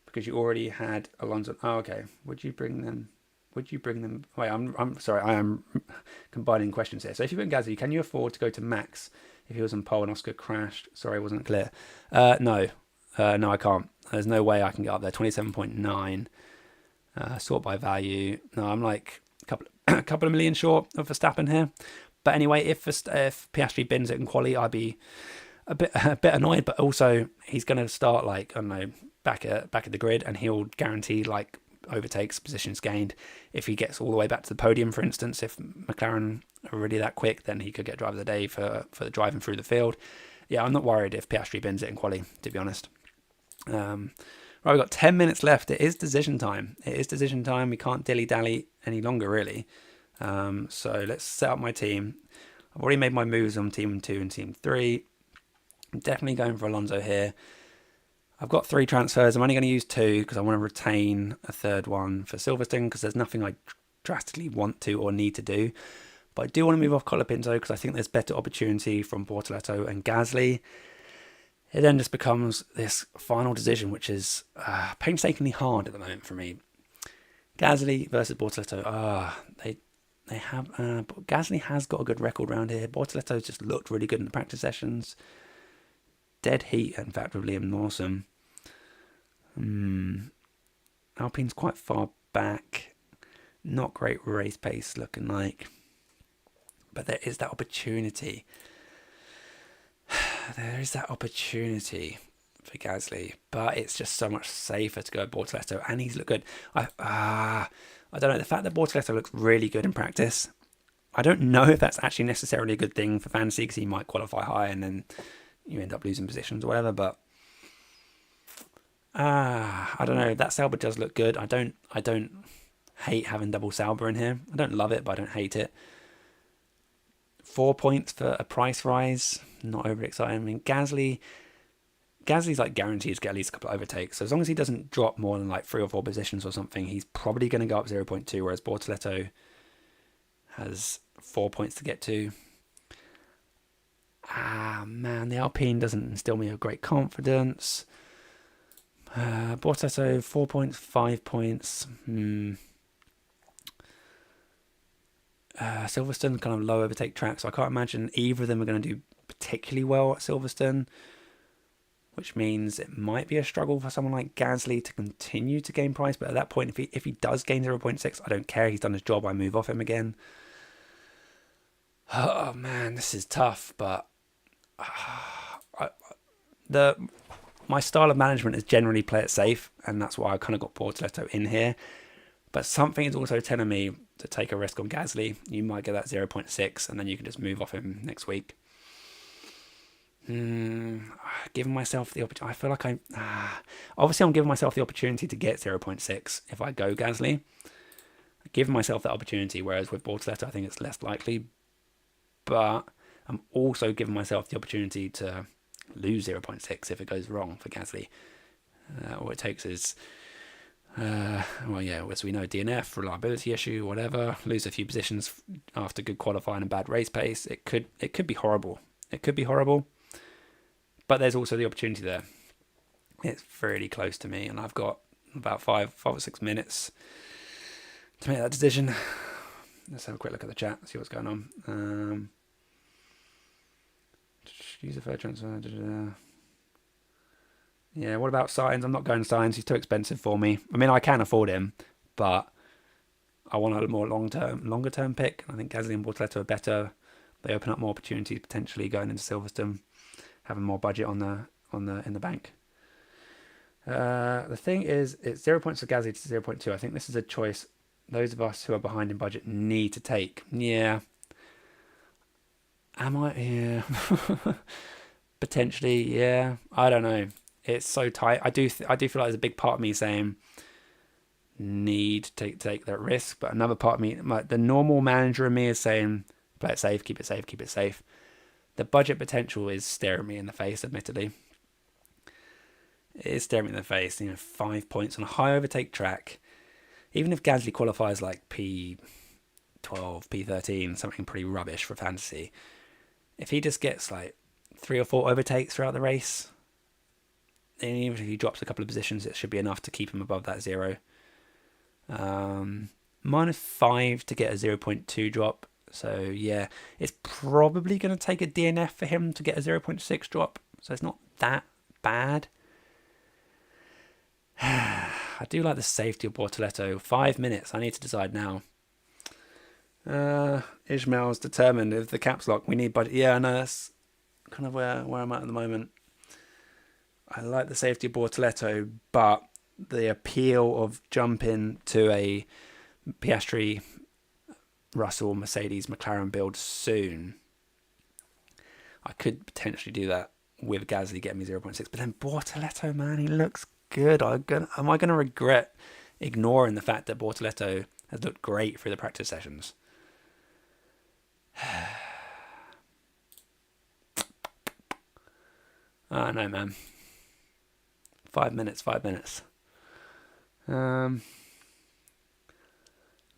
because you already had Alonso. Oh, okay. Would you bring them? Wait, I'm sorry, I am combining questions here. So if you put in Gasly, can you afford to go to Max if he was on pole and Oscar crashed? Sorry, I wasn't clear. No, I can't. There's no way I can get up there. 27.9, sort by value. No, I'm like a couple of million short of Verstappen here. But anyway, if Piastri bins it in quali, I'd be a bit annoyed. But also, he's going to start like, I don't know, back at the grid, and he'll guarantee like overtakes, positions gained. If he gets all the way back to the podium, for instance, if McLaren are really that quick, then he could get driver of the day for the driving through the field. Yeah, I'm not worried if Piastri bins it in quali, to be honest. Right, we've got 10 minutes left. It is decision time. We can't dilly-dally any longer, really. So let's set up my team. I've already made my moves on team 2 and team 3. I'm definitely going for Alonso here. I've got 3 transfers. I'm only going to use 2 because I want to retain a third one for Silverstone, because there's nothing I drastically want to or need to do. But I do want to move off Colapinto because I think there's better opportunity from Bortoleto and Gasly. It then just becomes this final decision, which is painstakingly hard at the moment for me. Gasly versus Bortoleto. They have. Gasly has got a good record around here. Bortoleto's just looked really good in the practice sessions. Dead heat, in fact, with Liam Lawson. Alpine's quite far back. Not great race pace looking like. But there is that opportunity. There is that opportunity for Gasly. But it's just so much safer to go Bortoleto. And he's looked good. I don't know. The fact that Bortoleto looks really good in practice, I don't know if that's actually necessarily a good thing for fantasy because he might qualify high and then you end up losing positions or whatever. But I don't know. That Sauber does look good. I don't hate having double Sauber in here. I don't love it, but I don't hate it. 4 points for a price rise. Not overly exciting. I mean, Gasly's like guaranteed to get at least a couple of overtakes. So as long as he doesn't drop more than like 3 or 4 positions or something, he's probably going to go up 0.2, whereas Bortoleto has 4 points to get to. Man, the Alpine doesn't instill me with great confidence. Bortoleto, 4 points, 5 points. Silverstone kind of low overtake track, so I can't imagine either of them are going to do particularly well at Silverstone, which means it might be a struggle for someone like Gasly to continue to gain price. But at that point, if he does gain 0.6, I don't care. He's done his job. I move off him again. Oh man, this is tough. But my style of management is generally play it safe, and that's why I kind of got Bortoleto in here. But something is also telling me to take a risk on Gasly. You might get that 0.6, and then you can just move off him next week. Giving myself the opportunity. I feel like obviously I'm giving myself the opportunity to get 0.6 if I go Gasly. Giving myself that opportunity, whereas with Bortoleto I think it's less likely. But I'm also giving myself the opportunity to lose 0.6 if it goes wrong for Gasly. All it takes is, as we know, DNF, reliability issue, whatever. Lose a few positions after good qualifying and bad race pace. It could be horrible. It could be horrible. But there's also the opportunity there. It's fairly close to me, and I've got about 5 or 6 minutes to make that decision. Let's have a quick look at the chat, see what's going on. Use a fair transfer. Yeah, what about Sainz? I'm not going Sainz. He's too expensive for me. I mean, I can afford him, but I want a more longer term pick. I think Gasly and Bortoleto are better. They open up more opportunities potentially going into Silverstone, having more budget in the bank. The thing is, it's 0 points for Gasly to 0.2. I think this is a choice those of us who are behind in budget need to take. Yeah. Am I? Yeah. Potentially, yeah. I don't know. It's so tight. I do feel like there's a big part of me saying need to take that risk, but another part of me, the normal manager in me, is saying play it safe, keep it safe, keep it safe. The budget potential is staring me in the face, admittedly. It is staring me in the face. 5 points on a high overtake track. Even if Gasly qualifies like P12, P13, something pretty rubbish for fantasy, if he just gets like 3 or 4 overtakes throughout the race, and even if he drops a couple of positions, it should be enough to keep him above that 0. -5 to get a 0.2 drop. So yeah, it's probably going to take a DNF for him to get a 0.6 drop. So it's not that bad. I do like the safety of Bortoleto. 5 minutes. I need to decide now. Ishmael's determined with the caps lock. We need budget. Yeah, I know that's kind of where I'm at the moment. I like the safety of Bortoleto, but the appeal of jumping to a Piastri, Russell, Mercedes, McLaren build soon. I could potentially do that with Gasly getting me 0.6, but then Bortoleto, man, he looks good. Am I going to regret ignoring the fact that Bortoleto has looked great through the practice sessions? I know, man. 5 minutes.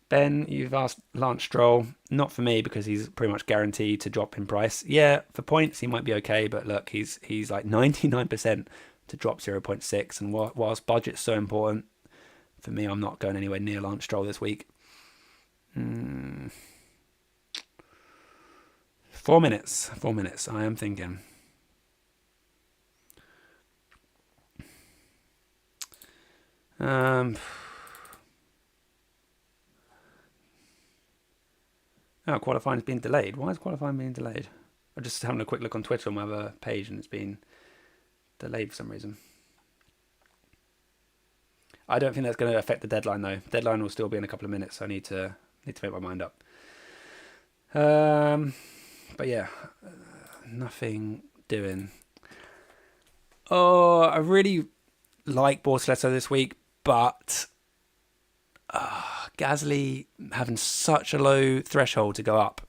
Ben, you've asked Lance Stroll. Not for me because he's pretty much guaranteed to drop in price. Yeah, for points he might be okay, but look, he's like 99% to drop 0.6. And whilst budget's so important, for me, I'm not going anywhere near Lance Stroll this week. 4 minutes. 4 minutes. I am thinking. Oh, qualifying's been delayed. Why is qualifying being delayed? I'm just having a quick look on Twitter on my other page, and it's been delayed for some reason. I don't think that's going to affect the deadline though. Deadline will still be in a couple of minutes, so I need to make my mind up. But yeah, nothing doing. Oh, I really like Bortoleto this week, but Gasly having such a low threshold to go up.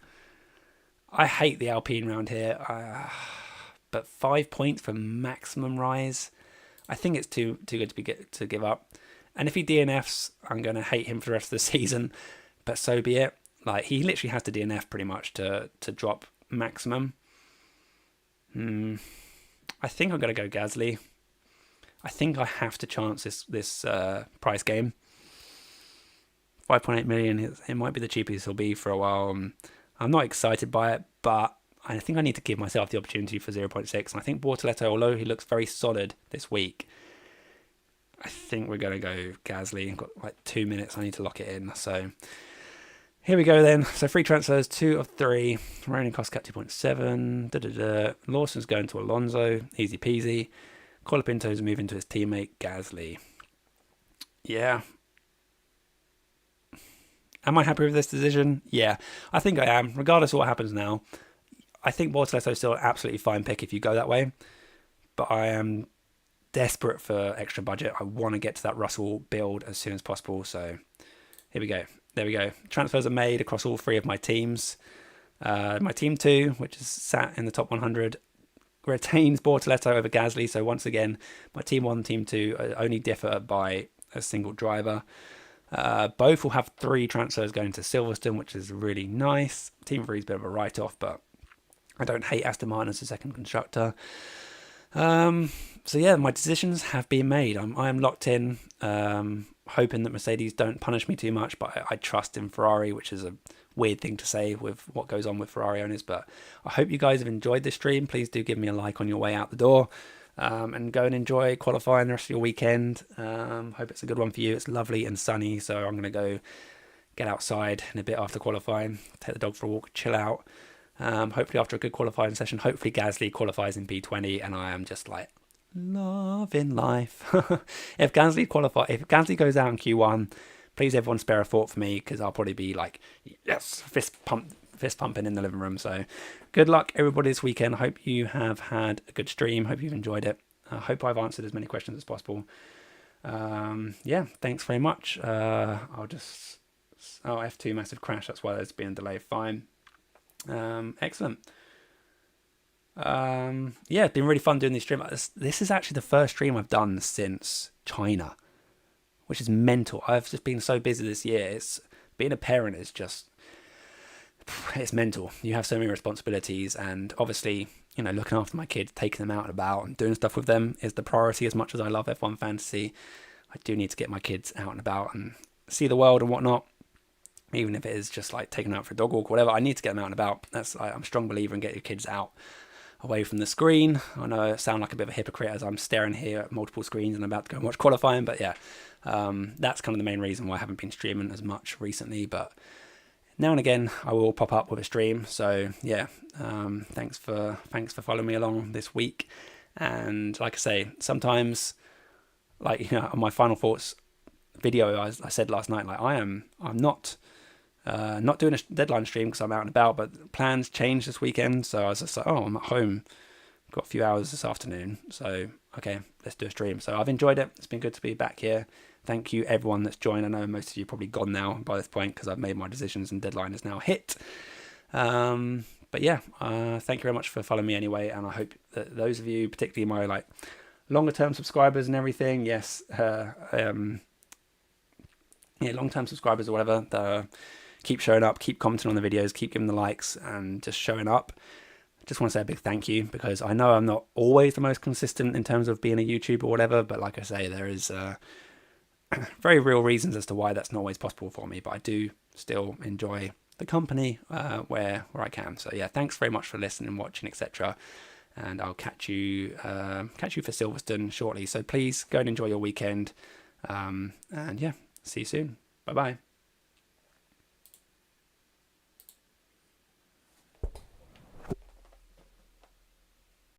I hate the Alpine round here, but 5 points for maximum rise. I think it's too good to give up. And if he DNFs, I'm going to hate him for the rest of the season, but so be it. Like, he literally has to DNF pretty much to drop maximum. I think I'm going to go Gasly. I think I have to chance this price game. 5.8 million, it might be the cheapest he'll be for a while. I'm not excited by it, but I think I need to give myself the opportunity for 0.6. And I think Bortoleto, although he looks very solid this week, I think we're going to go Gasly. I've got like 2 minutes. I need to lock it in. So here we go then. So free transfers, 2 of 3. Remaining cost cap 2.7. Lawson's going to Alonso. Easy peasy. Colapinto's moving to his teammate Gasly. Yeah. Am I happy with this decision? Yeah, I think I am. Regardless of what happens now, I think Bortoleto still an absolutely fine pick if you go that way. But I am desperate for extra budget. I want to get to that Russell build as soon as possible. So here we go. There we go. Transfers are made across all 3 of my teams. My team 2, which is sat in the top 100, retains Bortoleto over Gasly. So once again, my team 1 and team 2 only differ by a single driver. Both will have 3 transfers going to Silverstone, which is really nice. Team 3 is a bit of a write-off, but I don't hate Aston Martin as a second constructor. So yeah, my decisions have been made. I am locked in, hoping that Mercedes don't punish me too much, but I trust in Ferrari, which is a weird thing to say with what goes on with Ferrari owners. But I hope you guys have enjoyed this stream. Please do give me a like on your way out the door. And go and enjoy qualifying the rest of your weekend. Hope it's a good one for you. It's lovely and sunny, so I'm going to go get outside in a bit after qualifying, take the dog for a walk, chill out. Hopefully after a good qualifying session, hopefully Gasly qualifies in P20, and I am just like loving life. If Gasly goes out in Q1, please everyone spare a thought for me, because I'll probably be like, yes, fist pumping in the living room. So good luck everybody this weekend. I hope you have had a good stream. Hope you've enjoyed it. I hope I've answered as many questions as possible. Yeah, thanks very much. F2 massive crash, that's why there's been a delay. Fine. Excellent. Yeah, it's been really fun doing these streams. This is actually the first stream I've done since China, which is mental. I've just been so busy this year. Being a parent is just, it's mental. You have so many responsibilities, and obviously, looking after my kids, taking them out and about and doing stuff with them is the priority. As much as I love F1 fantasy, I do need to get my kids out and about and see the world and whatnot. Even if it is just like taking them out for a dog walk or whatever, I need to get them out and about. I'm a strong believer in getting your kids out away from the screen. I know I sound like a bit of a hypocrite as I'm staring here at multiple screens and I'm about to go and watch qualifying, but yeah, that's kind of the main reason why I haven't been streaming as much recently. But now and again, I will pop up with a stream. So yeah, thanks for following me along this week. And like I say, sometimes, on my final thoughts video, I said last night, I'm not doing a deadline stream because I'm out and about, but plans changed this weekend. So I was just like, I'm at home. Got a few hours this afternoon. So, okay, let's do a stream. So I've enjoyed it. It's been good to be back here. Thank you, everyone that's joined. I know most of you are probably gone now by this point because I've made my decisions and deadline is now hit. But yeah, thank you very much for following me anyway. And I hope that those of you, particularly my longer term subscribers and everything, yes, long-term subscribers or whatever that keep showing up, keep commenting on the videos, keep giving the likes and just showing up. Just want to say a big thank you, because I know I'm not always the most consistent in terms of being a YouTuber or whatever, but like I say, there is very real reasons as to why that's not always possible for me, but I do still enjoy the company where I can. So yeah, thanks very much for listening, watching, etc. And I'll catch you for Silverstone shortly. So please go and enjoy your weekend. And yeah, see you soon. Bye bye.